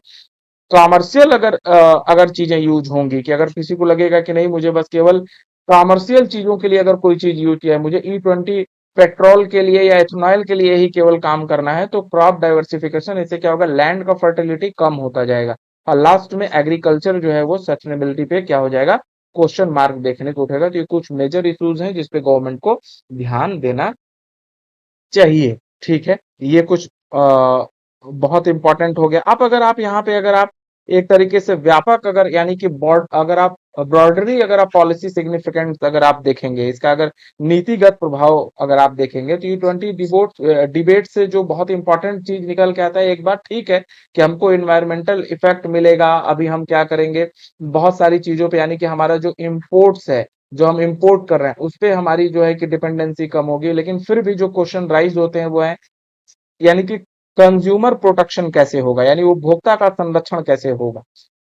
कॉमर्शियल अगर चीजें यूज होंगी, कि अगर किसी को लगेगा कि नहीं मुझे बस केवल कॉमर्शियल चीजों के लिए अगर कोई चीज यूज किया है, मुझे E20 पेट्रोल के लिए या इथेनॉल के लिए ही केवल काम करना है, तो क्रॉप डाइवर्सिफिकेशन, इससे क्या होगा, लैंड का फर्टिलिटी कम होता जाएगा। और लास्ट में एग्रीकल्चर जो है वो सस्टेनेबिलिटी पे क्या हो जाएगा, क्वेश्चन मार्क देखने को उठेगा। तो ये कुछ मेजर इश्यूज हैं जिसपे गवर्नमेंट को ध्यान देना चाहिए। ठीक है, ये कुछ बहुत इंपॉर्टेंट हो गया। अब अगर आप यहाँ पे अगर आप एक तरीके से व्यापक अगर यानी कि बॉर्ड अगर आप ब्रॉडरी अगर आप पॉलिसी सिग्निफिकेंस अगर आप देखेंगे, इसका अगर नीतिगत प्रभाव अगर आप देखेंगे, तो G20 डिबेट से जो बहुत इंपॉर्टेंट चीज निकल के आता है, एक बात ठीक है कि हमको इन्वायरमेंटल इफेक्ट मिलेगा। अभी हम क्या करेंगे, बहुत सारी चीजों पे यानी कि हमारा जो इम्पोर्ट्स है, जो हम इंपोर्ट कर रहे हैं उस पे हमारी जो है कि डिपेंडेंसी कम होगी। लेकिन फिर भी जो क्वेश्चन राइज होते हैं वो है यानी कि कंज्यूमर प्रोटेक्शन कैसे होगा, यानी उपभोक्ता का संरक्षण कैसे होगा।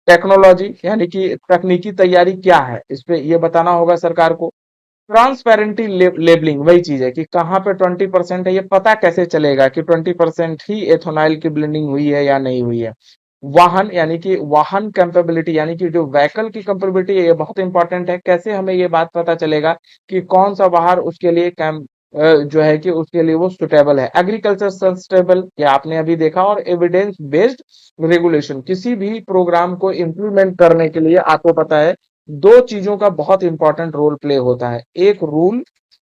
टेक्नोलॉजी यानी कि तकनीकी तैयारी क्या है, इस पे ये बताना होगा सरकार को। ट्रांसपेरेंटी लेबलिंग वही चीज है कि कहाँ पे 20% है, ये पता कैसे चलेगा कि 20% ही एथोनाइल की ब्लेंडिंग हुई है या नहीं हुई है। वाहन यानी कि वाहन कैपेबिलिटी यानी कि जो व्हीकल की कैपेबिलिटी है, ये बहुत इंपॉर्टेंट है। कैसे हमें ये बात पता चलेगा कि कौन सा वाहन उसके लिए जो है कि उसके लिए वो सुटेबल है। एग्रीकल्चर सस्टेनेबल, ये आपने अभी देखा। और एविडेंस बेस्ड रेगुलेशन, किसी भी प्रोग्राम को इम्प्लीमेंट करने के लिए आपको पता है दो चीजों का बहुत इंपॉर्टेंट रोल प्ले होता है, एक रूल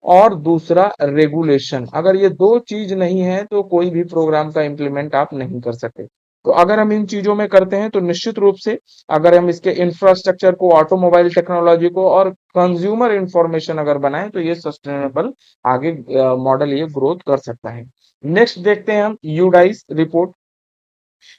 और दूसरा रेगुलेशन। अगर ये दो चीज नहीं है तो कोई भी प्रोग्राम का इम्प्लीमेंट आप नहीं कर सकते। तो अगर हम इन चीजों में करते हैं तो निश्चित रूप से अगर हम इसके इंफ्रास्ट्रक्चर को, ऑटोमोबाइल टेक्नोलॉजी को और कंज्यूमर इंफॉर्मेशन अगर बनाएं तो ये सस्टेनेबल आगे मॉडल ये ग्रोथ कर सकता है। नेक्स्ट देखते हैं हम यूडाइस रिपोर्ट।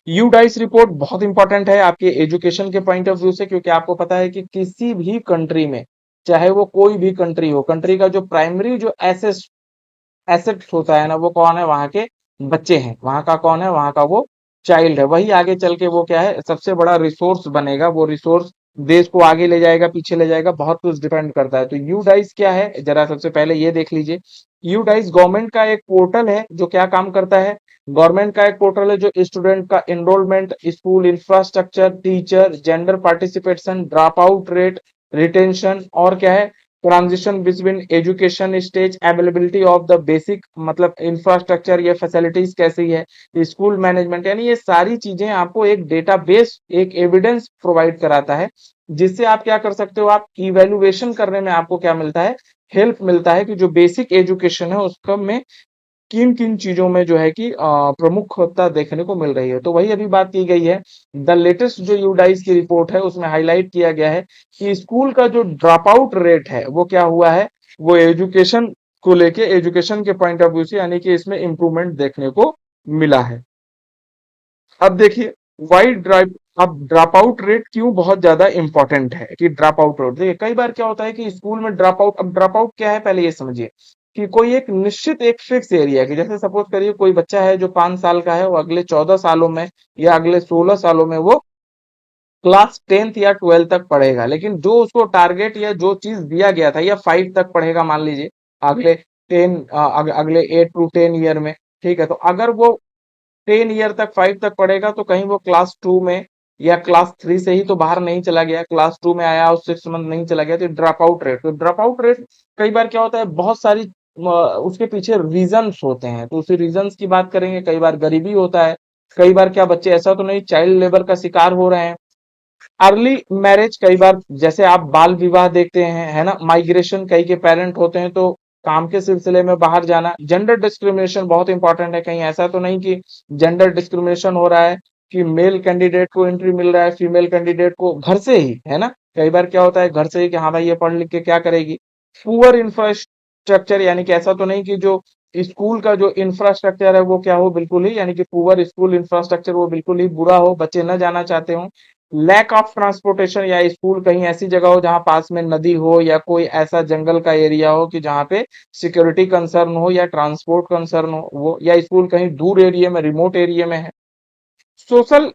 यूडाइस रिपोर्ट बहुत इंपॉर्टेंट है आपके एजुकेशन के पॉइंट ऑफ व्यू से, क्योंकि आपको पता है कि किसी भी कंट्री में, चाहे वो कोई भी कंट्री हो, कंट्री का जो प्राइमरी जो एसेट्स होता है ना, वो कौन है, वहां के बच्चे हैं। वहां का कौन है, वहां का वो चाइल्ड है। वही आगे चल के वो क्या है, सबसे बड़ा रिसोर्स बनेगा। वो रिसोर्स देश को आगे ले जाएगा, पीछे ले जाएगा, बहुत कुछ डिपेंड करता है। तो यू डाइस क्या है, जरा सबसे पहले ये देख लीजिए। यू डाइस गवर्नमेंट का एक पोर्टल है जो क्या काम करता है, गवर्नमेंट का एक पोर्टल है जो स्टूडेंट का enrolment, school infrastructure, teacher, gender participation, drop out rate, retention, और क्या है, transition between education stage, availability of the basic मतलब इंफ्रास्ट्रक्चर, ये फैसिलिटीज कैसी है, स्कूल मैनेजमेंट, यानी ये सारी चीजें आपको एक डेटाबेस, एक एविडेंस प्रोवाइड कराता है, जिससे आप क्या कर सकते हो, आप इवेल्युएशन करने में आपको क्या मिलता है, हेल्प मिलता है कि जो बेसिक एजुकेशन है उसका में किन किन चीजों में जो है कि प्रमुखता देखने को मिल रही है। तो वही अभी बात की गई है। द लेटेस्ट जो यूडाइस की रिपोर्ट है उसमें हाईलाइट किया गया है कि स्कूल का जो ड्रॉप आउट रेट है वो क्या हुआ है, वो एजुकेशन को लेके, एजुकेशन के पॉइंट ऑफ व्यू से, यानी कि इसमें इंप्रूवमेंट देखने को मिला है। अब देखिए वाई ड्राइव, अब ड्रॉप आउट रेट क्यों बहुत ज्यादा इंपॉर्टेंट है कि ड्रॉप आउट रेट, देखिए कई बार क्या होता है कि स्कूल में ड्रॉप आउट, अब ड्रॉप आउट क्या है पहले ये समझिए कि कोई एक निश्चित एक फिक्स एरिया की, जैसे सपोज करिए कोई बच्चा है जो 5 साल का है, वो अगले 14 सालों में या अगले 16 सालों में वो क्लास 10th या 12th तक पढ़ेगा। लेकिन जो उसको टारगेट या जो चीज दिया गया था, या 5 तक पढ़ेगा मान लीजिए, अगले अगले 8 to 10 ईयर में। ठीक है, तो अगर वो 10 ईयर तक, 5 तक पढ़ेगा, तो कहीं वो क्लास 2 में या क्लास 3 से ही तो बाहर नहीं चला गया, क्लास 2 में आया और 6 मंथ नहीं चला गया, तो ड्रॉप आउट रेट, तो ड्रॉप आउट रेट कई बार क्या होता है, बहुत सारी उसके पीछे रीजंस होते हैं। तो उसी रीजंस की बात करेंगे, कई बार गरीबी होता है, कई बार क्या बच्चे ऐसा तो नहीं चाइल्ड लेबर का शिकार हो रहे हैं, अर्ली मैरिज, कई बार जैसे आप बाल विवाह देखते हैं, है ना, माइग्रेशन, कई के पेरेंट होते हैं तो काम के सिलसिले में बाहर जाना, जेंडर डिस्क्रिमिनेशन बहुत इंपॉर्टेंट है। कहीं ऐसा तो नहीं कि जेंडर डिस्क्रिमिनेशन हो रहा है कि मेल कैंडिडेट को एंट्री मिल रहा है, फीमेल कैंडिडेट को घर से ही, है ना, कई बार क्या होता है घर से ही कि हाँ भाई ये पढ़ लिख के क्या करेगी। पुअर इंफ्रास्ट्रक्चर, यानी कि ऐसा तो नहीं कि जो स्कूल का जो इंफ्रास्ट्रक्चर है वो क्या हो, बिल्कुल ही, यानी कि पुअर स्कूल इंफ्रास्ट्रक्चर वो बिल्कुल ही बुरा हो, बच्चे न जाना चाहते हो। लैक ऑफ ट्रांसपोर्टेशन, या स्कूल कहीं ऐसी जगह हो जहां पास में नदी हो या कोई ऐसा जंगल का एरिया हो कि जहां पे सिक्योरिटी कंसर्न हो या ट्रांसपोर्ट कंसर्न हो, वो, या स्कूल कहीं दूर एरिया में, रिमोट एरिया में है। सोशल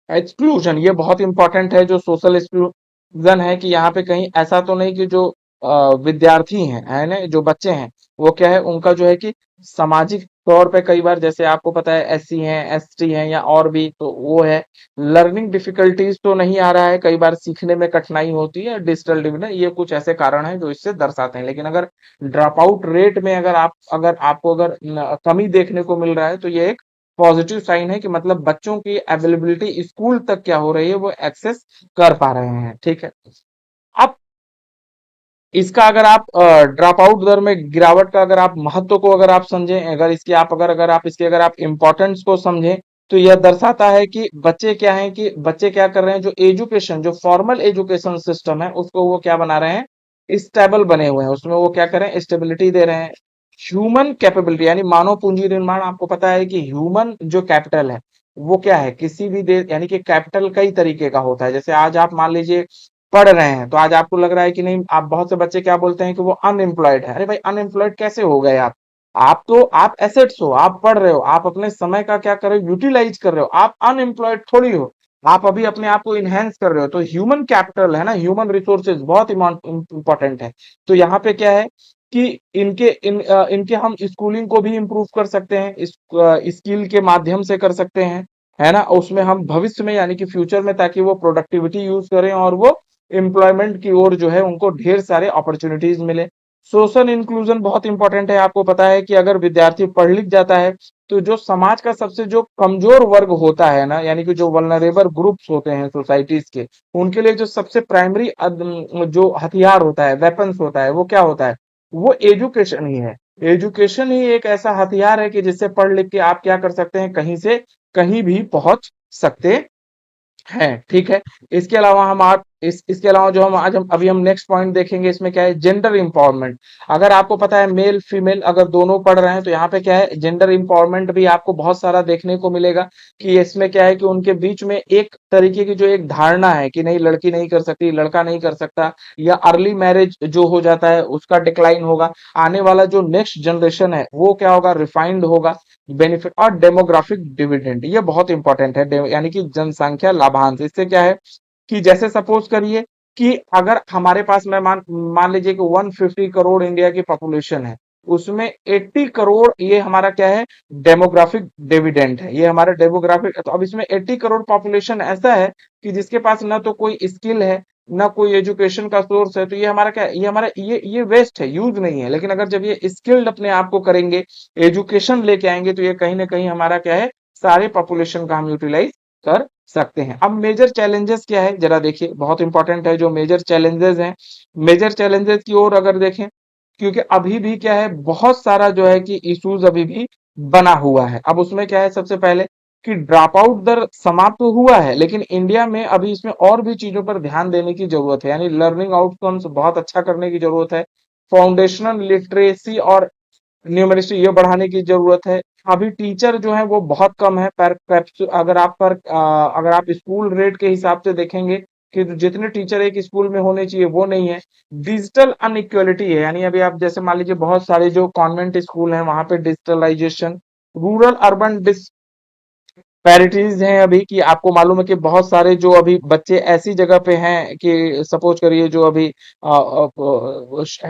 एक्सक्लूजन, ये बहुत इंपॉर्टेंट है, जो सोशल एक्सक्लूजन है कि यहाँ पे कहीं ऐसा तो नहीं कि जो विद्यार्थी हैं, है ना, जो बच्चे हैं, वो क्या है, उनका जो है कि सामाजिक तौर पे कई बार, जैसे आपको पता है एससी हैं, एसटी हैं, या और भी, तो वो है। लर्निंग डिफिकल्टीज तो नहीं आ रहा है, कई बार सीखने में कठिनाई होती है, डिजिटल डिविजन, ये कुछ ऐसे कारण हैं जो इससे दर्शाते हैं। लेकिन अगर ड्रॉप आउट रेट में अगर आपको अगर कमी देखने को मिल रहा है, तो ये एक पॉजिटिव साइन है कि मतलब बच्चों की अवेलेबिलिटी स्कूल तक क्या हो रही है, वो एक्सेस कर पा रहे हैं। ठीक है। अब इसका अगर आप ड्रॉप आउट दर में गिरावट का अगर आप महत्व को अगर आप समझें, अगर इसकी आप अगर आप इसके अगर आप इम्पोर्टेंस को समझें, तो यह दर्शाता है कि बच्चे क्या हैं, कि बच्चे क्या कर रहे हैं, जो एजुकेशन, जो फॉर्मल एजुकेशन सिस्टम है उसको वो क्या बना रहे हैं, स्टेबल बने हुए हैं, उसमें वो क्या कर रहे हैं, स्टेबिलिटी दे रहे हैं। ह्यूमन कैपेबिलिटी यानी मानव पूंजी निर्माण, आपको पता है कि ह्यूमन जो कैपिटल है वो क्या है, किसी भी देश, यानी कि कैपिटल कई तरीके का होता है। जैसे आज आप मान लीजिए पढ़ रहे हैं, तो आज आपको लग रहा है कि नहीं, आप बहुत से बच्चे क्या बोलते हैं कि वो अनएम्प्लॉयड है। अरे भाई, अनएम्प्लॉयड कैसे हो गए आप तो आप एसेट्स हो, आप पढ़ रहे हो, आप अपने समय का क्या कर रहे हो, यूटिलाइज कर रहे हो, आप अनएम्प्लॉयड थोड़ी हो। आप अभी अपने आप को इनहेंस कर रहे हो। तो ह्यूमन कैपिटल है ना, ह्यूमन रिसोर्सेज बहुत इंपॉर्टेंट है। तो यहाँ पे क्या है कि इनके हम स्कूलिंग को भी इम्प्रूव कर सकते हैं, इस स्किल के माध्यम से कर सकते हैं, है ना। उसमें हम भविष्य में यानी कि फ्यूचर में, ताकि वो प्रोडक्टिविटी यूज करें और वो एम्प्लॉयमेंट की ओर जो है उनको ढेर सारे अपॉर्चुनिटीज मिले। सोशल इंक्लूजन बहुत इंपॉर्टेंट है। आपको पता है कि अगर विद्यार्थी पढ़ लिख जाता है, तो जो समाज का सबसे जो कमजोर वर्ग होता है ना, यानी कि जो वल्नरेबल ग्रुप्स होते हैं सोसाइटीज के, उनके लिए जो सबसे प्राइमरी जो हथियार होता है, वेपन्स होता है, वो क्या होता है, वो एजुकेशन ही है। एजुकेशन ही एक ऐसा हथियार है कि जिससे पढ़ लिख के आप क्या कर सकते हैं, कहीं से कहीं भी पहुंच सकते है। ठीक है। इसके अलावा हम आज इसके अलावा जो हम आज हम अभी हम नेक्स्ट पॉइंट देखेंगे, इसमें क्या है, जेंडर इंपावरमेंट। अगर आपको पता है मेल फीमेल अगर दोनों पढ़ रहे हैं, तो यहाँ पे क्या है, जेंडर इंपावरमेंट भी आपको बहुत सारा देखने को मिलेगा। कि इसमें क्या है कि उनके बीच में एक तरीके की जो एक धारणा है कि नहीं, लड़की नहीं कर सकती, लड़का नहीं कर सकता, या अर्ली मैरिज जो हो जाता है उसका डिक्लाइन होगा। आने वाला जो नेक्स्ट जनरेशन है वो क्या होगा, रिफाइंड होगा। बेनिफिट और डेमोग्राफिक डिविडेंड, ये बहुत इंपॉर्टेंट है। यानी कि जनसंख्या लाभांश, इससे क्या है कि जैसे सपोज करिए कि अगर हमारे पास, मैं मान मान लीजिए कि 150 करोड़ इंडिया की पॉपुलेशन है, उसमें 80 करोड़ ये हमारा क्या है, डेमोग्राफिक डिविडेंड है, ये हमारा डेमोग्राफिक। तो अब इसमें 80 करोड़ पॉपुलेशन ऐसा है कि जिसके पास ना तो कोई स्किल है, ना कोई एजुकेशन का सोर्स है। तो ये हमारा क्या है, ये हमारा ये वेस्ट है, यूज नहीं है। लेकिन अगर जब ये स्किल्ड अपने आप को करेंगे, एजुकेशन लेके आएंगे, तो ये कहीं ना कहीं हमारा क्या है, सारे पॉपुलेशन का हम यूटिलाइज कर सकते हैं। अब मेजर चैलेंजेस क्या है, जरा देखिए, बहुत इंपॉर्टेंट है जो मेजर चैलेंजेस हैं। मेजर चैलेंजेस की ओर अगर देखें, क्योंकि अभी भी क्या है, बहुत सारा जो है कि इश्यूज अभी भी बना हुआ है। अब उसमें क्या है, सबसे पहले कि ड्रॉप आउट दर समाप्त तो हुआ है, लेकिन इंडिया में अभी इसमें और भी चीजों पर ध्यान देने की जरूरत है, यानी लर्निंग आउटकम्स बहुत अच्छा करने की जरूरत है। फाउंडेशनल लिटरेसी और न्यूमरेसी ये बढ़ाने की जरूरत है। अभी टीचर जो है वो बहुत कम है, अगर आप स्कूल रेट के हिसाब से देखेंगे कि जितने टीचर एक स्कूल में होने चाहिए वो नहीं है। डिजिटल अनइक्वलिटी है, यानी अभी आप जैसे मान लीजिए बहुत सारे जो कॉन्वेंट स्कूल हैं वहां पे डिजिटलाइजेशन, रूरल अर्बन पैरिटीज हैं अभी, कि आपको मालूम है कि बहुत सारे जो अभी बच्चे ऐसी जगह पे हैं कि सपोज करिए जो अभी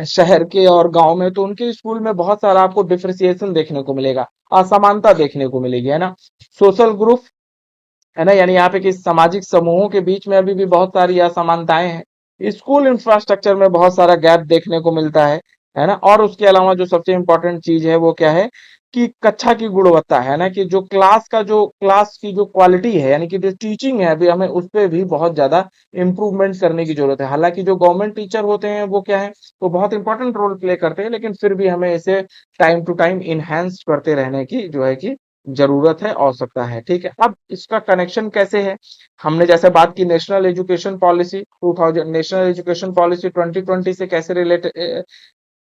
शहर के और गांव में, तो उनके स्कूल में बहुत सारा आपको डिफरेंशिएशन देखने को मिलेगा, असमानता देखने को मिलेगी, है ना। सोशल ग्रुप, है ना, यानी यहाँ पे कि सामाजिक समूहों के बीच में अभी भी बहुत सारी असमानताएं हैं। स्कूल इंफ्रास्ट्रक्चर में बहुत सारा गैप देखने को मिलता है ना। और उसके अलावा जो सबसे इम्पोर्टेंट चीज है वो क्या है, कि कक्षा की गुणवत्ता, है ना, कि जो क्लास की जो क्वालिटी है, यानी कि जो टीचिंग है, अभी हमें उस पर भी बहुत ज्यादा इम्प्रूवमेंट करने की जरूरत है। हालांकि जो गवर्नमेंट टीचर होते हैं वो क्या है, वो बहुत इंपॉर्टेंट रोल प्ले करते हैं, लेकिन फिर भी हमें इसे टाइम टू टाइम इनहेंस करते रहने की जो है कि जरूरत है, आवश्यकता है। ठीक है। अब इसका कनेक्शन कैसे है, हमने जैसे बात की national education policy 2000, national education policy 2020 से कैसे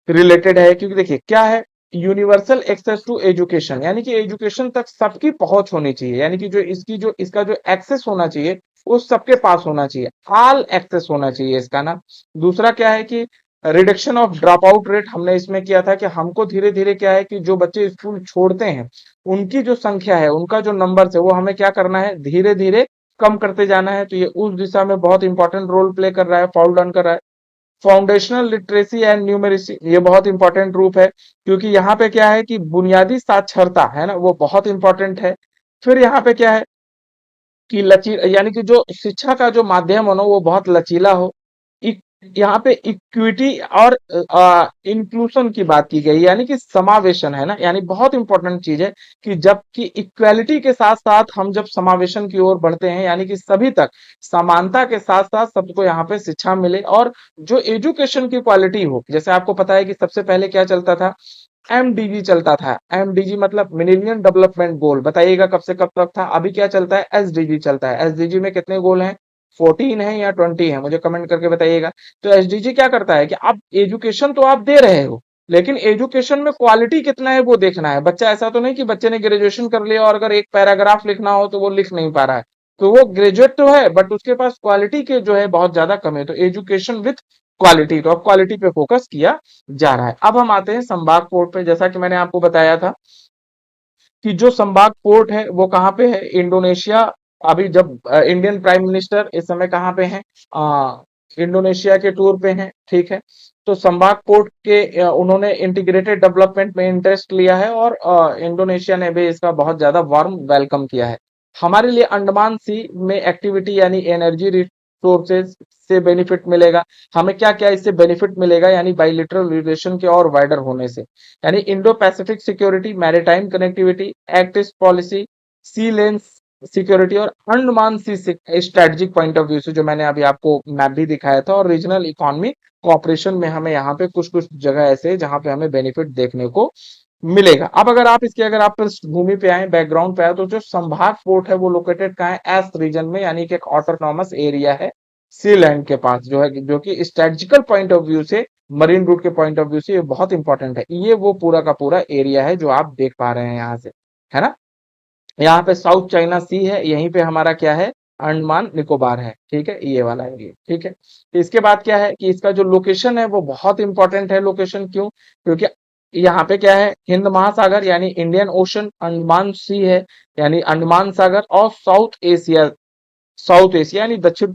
रिलेटेड है, क्योंकि देखिए क्या है, यूनिवर्सल एक्सेस टू एजुकेशन, यानी कि एजुकेशन तक सबकी पहुंच होनी चाहिए, यानी कि जो इसका जो एक्सेस होना चाहिए वो सबके पास होना चाहिए, ऑल एक्सेस होना चाहिए इसका ना। दूसरा क्या है कि reduction of drop out rate, हमने इसमें किया था कि हमको धीरे धीरे क्या है कि जो बच्चे स्कूल छोड़ते हैं उनकी जो संख्या है, उनका जो नंबर है, वो हमें क्या करना है, धीरे धीरे कम करते जाना है। तो ये उस दिशा में बहुत इंपॉर्टेंट रोल प्ले कर रहा है, फॉल डाउन कर रहा है। फाउंडेशनल लिटरेसी एंड न्यूमेरेसी, ये बहुत इंपॉर्टेंट रूप है, क्योंकि यहाँ पे क्या है कि बुनियादी साक्षरता, है ना, वो बहुत इंपॉर्टेंट है। फिर यहाँ पे क्या है कि यानी कि जो शिक्षा का जो माध्यम हो ना वो बहुत लचीला हो। यहाँ पे इक्विटी और इंक्लूजन की बात की गई, यानी कि समावेशन है ना, यानी बहुत इंपॉर्टेंट चीज है कि जबकि इक्वालिटी के साथ साथ हम जब समावेशन की ओर बढ़ते हैं, यानी कि सभी तक समानता के साथ साथ सबको यहाँ पे शिक्षा मिले, और जो एजुकेशन की क्वालिटी हो। जैसे आपको पता है कि सबसे पहले क्या चलता था, एमडीजी चलता था। एमडीजी मतलब मिलेनियम डेवलपमेंट गोल, बताइएगा कब से कब तक था। अभी क्या चलता है, एसडीजी चलता है। एसडीजी में कितने गोल हैं, 14 है या 20 है, मुझे कमेंट करके बताइएगा। तो एसडीजी क्या करता है कि आप एजुकेशन तो आप दे रहे हो, लेकिन एजुकेशन में क्वालिटी कितना है वो देखना है। बच्चा ऐसा तो नहीं कि बच्चे ने ग्रेजुएशन कर लिया और अगर एक पैराग्राफ लिखना हो तो वो लिख नहीं पा रहा है, तो वो ग्रेजुएट तो है बट उसके पास क्वालिटी के जो है बहुत ज्यादा कम है। तो एजुकेशन विथ क्वालिटी, तो अब क्वालिटी पे फोकस किया जा रहा है। अब हम आते हैं संभाग पोर्ट पे। जैसा कि मैंने आपको बताया था कि जो संभाग पोर्ट है वो कहाँ पे है, इंडोनेशिया। अभी जब इंडियन प्राइम मिनिस्टर इस समय कहाँ पे हैं, इंडोनेशिया के टूर पे हैं, ठीक है। तो संभाग पोर्ट के उन्होंने इंटीग्रेटेड डेवलपमेंट में इंटरेस्ट लिया है, और इंडोनेशिया ने भी इसका बहुत ज्यादा वार्म वेलकम किया है। हमारे लिए अंडमान सी में एक्टिविटी यानी एनर्जी रिसोर्सेज से बेनिफिट मिलेगा। हमें क्या क्या इससे बेनिफिट मिलेगा, यानी बाइलेटरल रिलेशन के और वाइडर होने से, यानी Indo Pacific security, maritime connectivity, act east policy, sea lanes security, और Andaman sea strategic point of view से जो मैंने अभी आपको मैप भी दिखाया था, और रीजनल इकोनॉमी कोऑपरेशन में हमें यहाँ पे कुछ कुछ जगह ऐसे है जहां पे हमें बेनिफिट देखने को मिलेगा। अब अगर आप इसके अगर आप पृष्ठभूमि पे आए, बैकग्राउंड पे आए, तो जो संभाग पोर्ट है वो लोकेटेड कहाँ है, एस रीजन में, यानी कि एक ऑटोनॉमस एरिया है सी लैंड के पास, जो है जो कि स्ट्रेटेजिकल पॉइंट ऑफ व्यू से, मरीन रूट के पॉइंट ऑफ व्यू से ये बहुत इंपॉर्टेंट है। ये वो पूरा का पूरा एरिया है जो आप देख पा रहे हैं यहाँ से, है ना। यहाँ पे साउथ चाइना सी है, यहीं पे हमारा क्या है, अंडमान निकोबार है, ठीक है, ये वाला एरिया, ठीक है। तो इसके बाद क्या है कि इसका जो लोकेशन है वो बहुत इंपॉर्टेंट है। लोकेशन क्यों, क्योंकि यहाँ पे क्या है, हिंद महासागर यानी इंडियन ओशन, अंडमान सी है यानी अंडमान सागर, और साउथ एशिया, साउथ एशिया यानी दक्षिण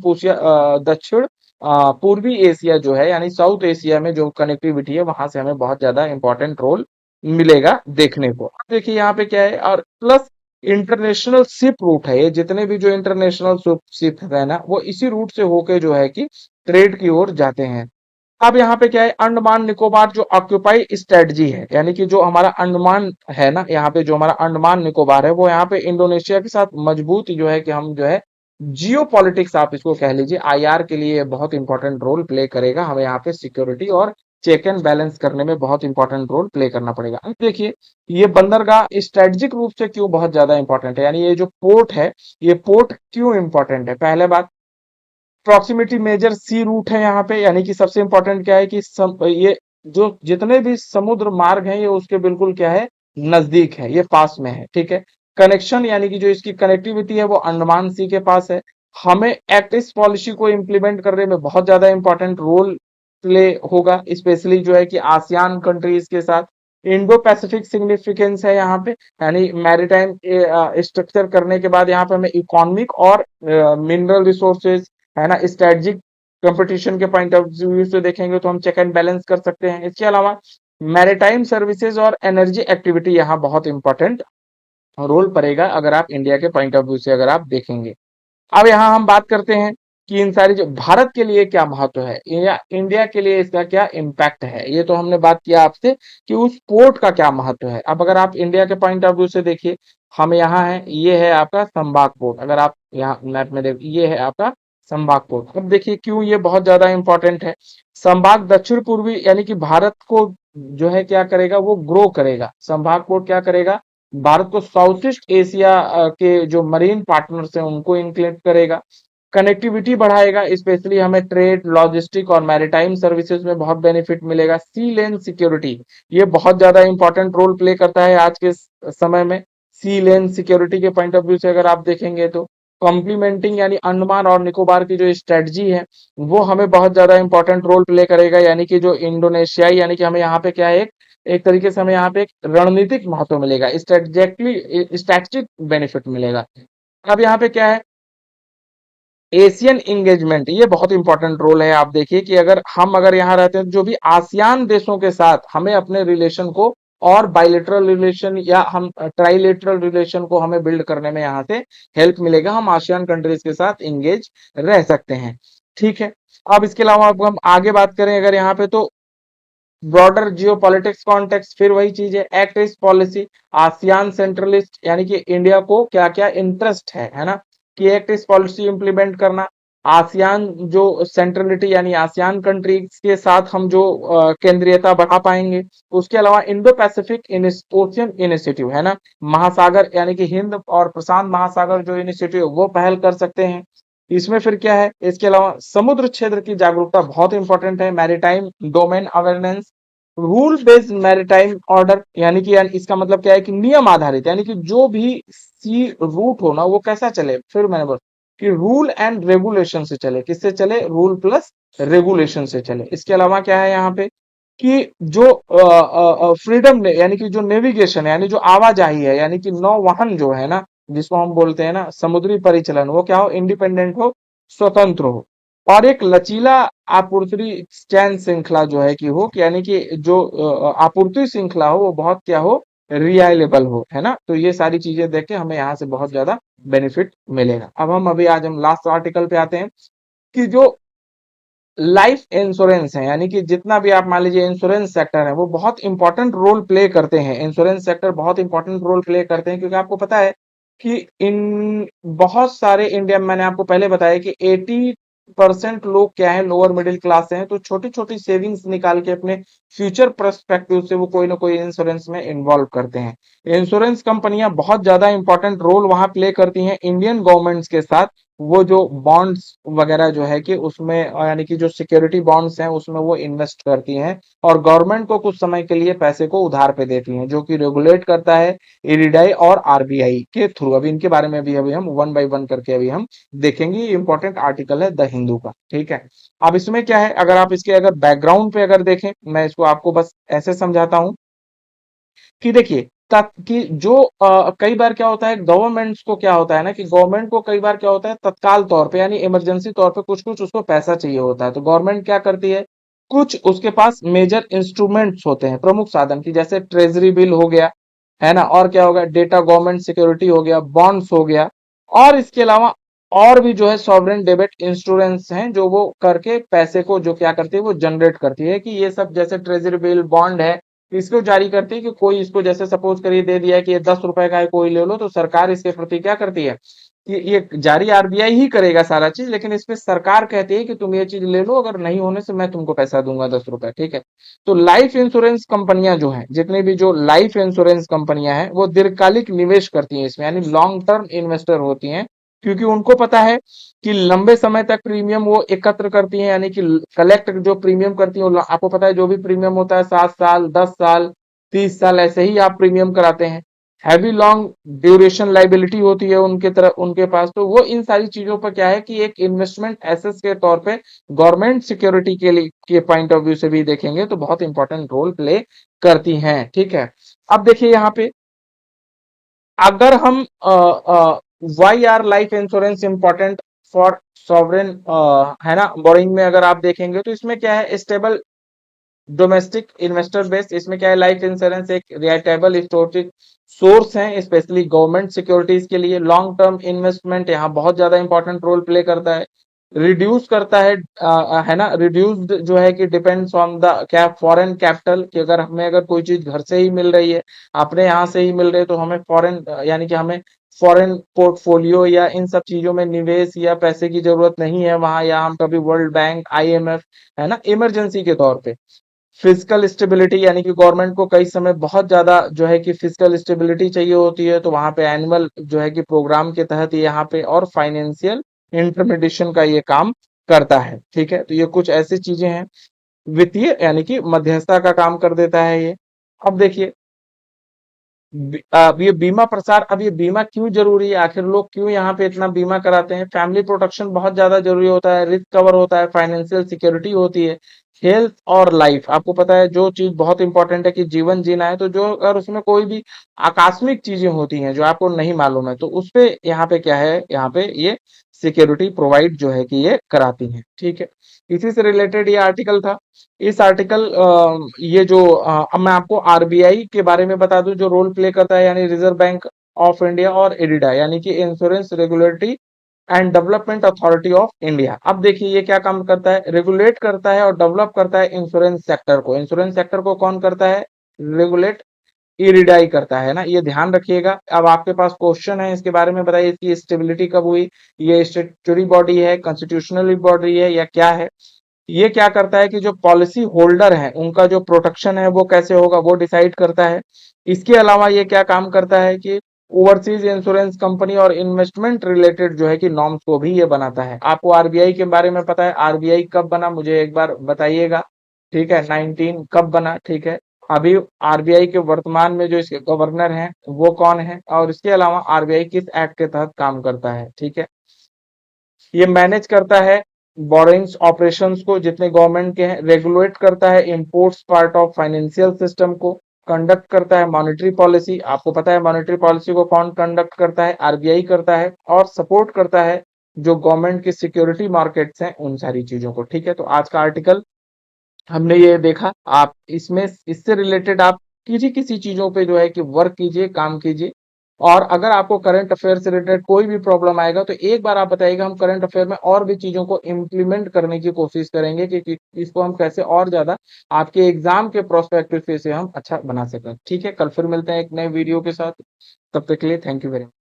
पूर्वी एशिया जो है, यानी साउथ एशिया में जो कनेक्टिविटी है वहां से हमें बहुत ज्यादा इंपॉर्टेंट रोल मिलेगा देखने को। अब देखिए यहाँ पे क्या है, और प्लस इंटरनेशनल शिप रूट है, ये जितने भी जो इंटरनेशनल शिप है ना वो इसी रूट से होके जो है कि ट्रेड की ओर जाते हैं। अब यहाँ पे क्या है, अंडमान निकोबार जो ऑक्यूपाई स्ट्रेटजी है, यानी कि जो हमारा अंडमान है ना, यहाँ पे जो हमारा अंडमान निकोबार है वो यहाँ पे इंडोनेशिया के साथ मजबूत जो है कि हम जो है जियो पॉलिटिक्स आप इसको कह लीजिए, आईआर के लिए बहुत इंपॉर्टेंट रोल प्ले करेगा। हमें यहाँ पे सिक्योरिटी और चेक एंड बैलेंस करने में बहुत इंपॉर्टेंट रोल प्ले करना पड़ेगा। अब देखिए ये बंदरगाह स्ट्रेटेजिक रूप से क्यों बहुत ज्यादा इंपॉर्टेंट है, यानी ये जो पोर्ट है, ये पोर्ट क्यों इंपॉर्टेंट है। पहले बात, प्रॉक्सिमिटी मेजर सी रूट है यहाँ पे, यानी कि सबसे इंपॉर्टेंट क्या है कि ये जो जितने भी समुद्र मार्ग हैं ये उसके बिल्कुल क्या है, नजदीक है, ये पास में है, ठीक है। कनेक्शन यानी कि जो इसकी कनेक्टिविटी है वो अंडमान सी के पास है। हमें एक्ट ईस्ट पॉलिसी को इम्प्लीमेंट करने में बहुत ज्यादा इंपॉर्टेंट रोल प्ले होगा, स्पेशली जो है कि आसियान कंट्रीज के साथ। इंडो पैसिफिक सिग्निफिकेंस है यहाँ पे, यानी मैरीटाइम स्ट्रक्चर करने के बाद यहाँ पे हमें इकोनॉमिक और मिनरल रिसोर्सेज, है ना, स्ट्रेटजिक कंपटीशन के पॉइंट ऑफ व्यू से देखेंगे तो हम चेक एंड बैलेंस कर सकते हैं। इसके अलावा मैरीटाइम सर्विसेज और एनर्जी एक्टिविटी यहाँ बहुत इंपॉर्टेंट रोल पड़ेगा अगर आप इंडिया के पॉइंट ऑफ व्यू से अगर आप देखेंगे। अब यहाँ हम बात करते हैं कि इन सारी जो भारत के लिए क्या महत्व है या इंडिया के लिए इसका क्या इम्पैक्ट है, ये तो हमने बात किया आपसे कि उस पोर्ट का क्या महत्व है। अब अगर आप इंडिया के पॉइंट ऑफ व्यू से देखिए, हम यहाँ है, ये है आपका संभाग पोर्ट, अगर आप यहाँ मैप में देख, ये है आपका संभाग पोर्ट। अब देखिए क्यों ये बहुत ज्यादा इंपॉर्टेंट है। संभाग दक्षिण पूर्वी यानी कि भारत को जो है क्या करेगा, वो ग्रो करेगा। संभाग पोर्ट क्या करेगा, भारत को साउथ ईस्ट एशिया के जो मरीन पार्टनर्स हैं उनको इंक्लूड करेगा, कनेक्टिविटी बढ़ाएगा, स्पेशली हमें ट्रेड, लॉजिस्टिक और मैरीटाइम सर्विसेज में बहुत बेनिफिट मिलेगा। सी लेन सिक्योरिटी, ये बहुत ज्यादा इंपॉर्टेंट रोल प्ले करता है आज के समय में। सी लेन सिक्योरिटी के पॉइंट ऑफ व्यू से अगर आप देखेंगे तो कॉम्प्लीमेंटिंग यानी अंडमान और निकोबार की जो स्ट्रेटजी है वो हमें बहुत ज्यादा इंपॉर्टेंट रोल प्ले करेगा, यानी कि जो इंडोनेशियाई, यानी कि हमें यहाँ पे क्या है, एक तरीके से हमें यहाँ पे एक रणनीतिक महत्व मिलेगा, स्ट्रेटेजिक बेनिफिट मिलेगा। अब यहाँ पे क्या है, एशियन इंगेजमेंट, ये बहुत इंपॉर्टेंट रोल है। आप देखिए कि अगर यहाँ रहते हैं जो भी आसियान देशों के साथ हमें अपने रिलेशन को और बाइलेटरल रिलेशन या हम ट्राइलेटरल रिलेशन को हमें बिल्ड करने में यहाँ से हेल्प मिलेगा, हम आसियान कंट्रीज के साथ इंगेज रह सकते हैं। ठीक है। अब इसके अलावा अब हम आगे बात करें अगर यहाँ पे, तो ब्रॉडर जियो पॉलिटिक्स कॉन्टेक्स्ट फिर वही चीज है। Act east policy, ASEAN centralist, यानी कि इंडिया को क्या क्या इंटरेस्ट है ना, कि एक्ट ईस्ट पॉलिसी इंप्लीमेंट करना। आसियान जो सेंट्रलिटी यानी आसियान कंट्रीज के साथ हम जो केंद्रीयता बढ़ा पाएंगे। उसके अलावा इंडो पैसिफिक ओशियन इनिशिएटिव है ना, महासागर यानी कि हिंद और प्रशांत महासागर जो इनिशिएटिव वो पहल कर सकते हैं। इसमें फिर क्या है, इसके अलावा समुद्र क्षेत्र की जागरूकता बहुत इंपॉर्टेंट है। Maritime domain awareness, rule based maritime order, यानी इसका मतलब क्या है कि नियम आधारित, यानी कि जो भी सी रूट हो ना वो कैसा चले, फिर मैंने बोला कि रूल एंड रेगुलेशन से चले। किससे चले, रूल प्लस रेगुलेशन से चले। इसके अलावा क्या है यहाँ पे कि जो फ्रीडम ने यानी कि जो नेविगेशन यानी जो आवाजाही है, यानी कि नौवहन जो है ना, जिसको हम बोलते हैं ना समुद्री परिचालन, वो क्या हो, इंडिपेंडेंट हो, स्वतंत्र हो। और एक लचीला आपूर्ति चैन श्रृंखला जो है कि हो, यानी कि जो आपूर्ति श्रृंखला हो वो बहुत क्या हो, रिलायबल हो, है ना। तो ये सारी चीजें देख के हमें यहाँ से बहुत ज्यादा बेनिफिट मिलेगा। अब हम अभी आज हम लास्ट आर्टिकल पे आते हैं कि जो लाइफ इंश्योरेंस है, यानी कि जितना भी आप मान लीजिए इंश्योरेंस सेक्टर है वो बहुत इंपॉर्टेंट रोल प्ले करते हैं। इंश्योरेंस सेक्टर बहुत इंपॉर्टेंट रोल प्ले करते हैं, क्योंकि आपको पता है कि इन बहुत सारे इंडिया, मैंने आपको पहले बताया कि 80% लोग क्या है, लोअर मिडिल क्लास से हैं, तो छोटी छोटी सेविंग्स निकाल के अपने फ्यूचर पर्सपेक्टिव से वो कोई ना कोई इंश्योरेंस में इन्वॉल्व करते हैं। इंश्योरेंस कंपनियां बहुत ज्यादा इंपॉर्टेंट रोल वहां प्ले करती हैं इंडियन गवर्नमेंट्स के साथ। वो जो बॉन्ड्स वगैरह जो है कि उसमें यानी कि जो सिक्योरिटी बॉन्ड्स हैं उसमें वो इन्वेस्ट करती हैं, और गवर्नमेंट को कुछ समय के लिए पैसे को उधार पे देती हैं, जो कि रेगुलेट करता है इरिडाई और आरबीआई के थ्रू। अभी इनके बारे में भी अभी हम वन बाय वन करके अभी हम देखेंगे। ये इंपॉर्टेंट आर्टिकल है द हिंदू का, ठीक है। अब इसमें क्या है, अगर आप इसके अगर बैकग्राउंड पे अगर देखें, मैं इसको आपको बस ऐसे समझाता हूं कि देखिए कि जो कई बार क्या होता है गवर्नमेंट्स को, क्या होता है ना कि गवर्नमेंट को कई बार क्या होता है तत्काल तौर पे यानी इमरजेंसी तौर पे कुछ कुछ उसको पैसा चाहिए होता है, तो गवर्नमेंट क्या करती है, कुछ उसके पास मेजर इंस्ट्रूमेंट्स होते हैं, प्रमुख साधन की, जैसे ट्रेजरी बिल हो गया, है ना, और क्या हो गया, डेटा गवर्नमेंट सिक्योरिटी हो गया, बॉन्ड्स हो गया, और इसके अलावा और भी जो है सॉवरेन डेबिट इंश्योरेंस हैं, जो वो करके पैसे को जो क्या करती है वो जनरेट करती है। कि ये सब जैसे ट्रेजरी बिल बॉन्ड है, इसको जारी करती है कि कोई इसको जैसे सपोज करिए दे दिया कि ये 10 रुपए का है, कोई ले लो, तो सरकार इसके प्रति क्या करती है कि ये जारी आरबीआई ही करेगा सारा चीज, लेकिन इसमें सरकार कहती है कि तुम ये चीज ले लो, अगर नहीं होने से मैं तुमको पैसा दूंगा 10 रुपए, ठीक है। तो लाइफ इंश्योरेंस कंपनियां जो है, जितनी भी जो लाइफ इंश्योरेंस कंपनियां हैं वो दीर्घकालिक निवेश करती हैं इसमें, यानी लॉन्ग टर्म इन्वेस्टर होती हैं, क्योंकि उनको पता है कि लंबे समय तक प्रीमियम वो एकत्र करती हैं, यानी कि कलेक्ट जो प्रीमियम करती हैं आपको पता है जो भी प्रीमियम होता है 7 साल, 10 साल, 30 साल ऐसे ही आप प्रीमियम कराते हैं। हैवी लॉन्ग ड्यूरेशन लाइबिलिटी होती है उनके तरफ उनके पास, तो वो इन सारी चीजों पर क्या है कि एक इन्वेस्टमेंट एसेट के तौर पे गवर्नमेंट सिक्योरिटी के लिए के पॉइंट ऑफ व्यू से भी देखेंगे तो बहुत इंपॉर्टेंट रोल प्ले करती हैं, ठीक है। अब देखिए यहाँ पे अगर हम why are life insurance important for sovereign, है ना, बोरिंग में अगर आप देखेंगे तो इसमें क्या है, स्टेबल डोमेस्टिक इन्वेस्टर बेस, इसमें क्या है, लाइफ इंश्योरेंस एक रिलायबल स्टोरेज सोर्स है स्पेशली गवर्नमेंट सिक्योरिटीज के लिए। लॉन्ग टर्म इन्वेस्टमेंट यहाँ बहुत ज्यादा इंपॉर्टेंट रोल प्ले करता है। रिड्यूस करता है ना, रिड्यूस्ड जो है कि डिपेंड्स ऑन द क्या, फॉरेन कैपिटल, कि अगर हमें अगर कोई चीज घर से ही मिल रही है, अपने यहाँ से ही मिल रही है, तो हमें फॉरेन यानी कि हमें फॉरेन पोर्टफोलियो या इन सब चीजों में निवेश या पैसे की जरूरत नहीं है वहां, या हम कभी वर्ल्ड बैंक, आईएमएफ, है ना, इमरजेंसी के तौर पे। फिजिकल स्टेबिलिटी, यानी कि गवर्नमेंट को कई समय बहुत ज्यादा जो है कि फिजिकल स्टेबिलिटी चाहिए होती है, तो वहां पे एनुअल जो है कि प्रोग्राम के तहत ये यहाँ पे, और फाइनेंशियल इंटरमीडिएशन का ये काम करता है, ठीक है। तो ये कुछ ऐसी चीजें हैं, वित्तीय यानी कि मध्यस्थता का काम कर देता है ये। अब देखिए अब ये बीमा प्रसार, अब ये बीमा क्यों जरूरी है, आखिर लोग क्यों यहाँ पे इतना बीमा कराते हैं। फैमिली प्रोटेक्शन बहुत ज्यादा जरूरी होता है, रिस्क कवर होता है, फाइनेंशियल सिक्योरिटी होती है, हेल्थ और लाइफ। आपको पता है जो चीज बहुत इंपॉर्टेंट है कि जीवन जीना है, तो जो अगर उसमें कोई भी आकस्मिक चीजें होती हैं जो आपको नहीं मालूम है, तो उस पे यहाँ पे क्या है, यहाँ पे ये सिक्योरिटी प्रोवाइड जो है कि ये कराती है, ठीक है। इसी से रिलेटेड ये आर्टिकल था। इस आर्टिकल ये जो अब मैं आपको आरबीआई के बारे में बता दूं जो रोल प्ले करता है, यानी रिजर्व बैंक ऑफ इंडिया और इडिडा, यानी कि insurance regulatory and development authority of India. अब देखिए ये क्या काम करता है, रेगुलेट करता है और डेवलप करता है इंश्योरेंस सेक्टर को। इंश्योरेंस सेक्टर को कौन करता है, रेगुलेट इरिडाई करता है ना, ये ध्यान रखिएगा। अब आपके पास क्वेश्चन है इसके बारे में, बताइए इसकी स्टेबिलिटी कब हुई, ये स्टेट्यूटरी बॉडी है, कॉन्स्टिट्यूशनल बॉडी है या क्या है। ये क्या करता है कि जो पॉलिसी होल्डर है उनका जो प्रोटेक्शन है वो कैसे होगा वो डिसाइड करता है। इसके अलावा ये क्या काम करता है कि ओवरसीज इंश्योरेंस कंपनी और इन्वेस्टमेंट रिलेटेड जो है कि नॉर्म्स को भी ये बनाता है। आपको आरबीआई के बारे में पता है, आरबीआई कब बना मुझे एक बार बताइएगा, ठीक है, 19 कब बना, ठीक है। अभी आरबीआई के वर्तमान में जो इसके गवर्नर हैं वो कौन है, और इसके अलावा आरबीआई किस एक्ट के तहत काम करता है, ठीक है। ये मैनेज करता है बोरिंग्स ऑपरेशंस को जितने गवर्नमेंट के हैं, रेगुलेट करता है imports part of financial system को, कंडक्ट करता है मॉनेटरी पॉलिसी, आपको पता है मॉनेटरी पॉलिसी को कौन कंडक्ट करता है, आरबीआई करता है, और सपोर्ट करता है जो गवर्नमेंट की सिक्योरिटी मार्केट्स हैं उन सारी चीजों को, ठीक है। तो आज का आर्टिकल हमने ये देखा, आप इसमें इससे रिलेटेड आप किसी किसी चीजों पे जो है कि वर्क कीजिए, काम कीजिए। और अगर आपको करंट अफेयर से रिलेटेड कोई भी प्रॉब्लम आएगा तो एक बार आप बताइएगा, हम करंट अफेयर में और भी चीजों को इम्प्लीमेंट करने की कोशिश करेंगे कि इसको हम कैसे और ज्यादा आपके एग्जाम के प्रोस्पेक्टिव से हम अच्छा बना सकें, ठीक है। कल फिर मिलते हैं एक नए वीडियो के साथ, तब तक के लिए थैंक यू वेरी मच।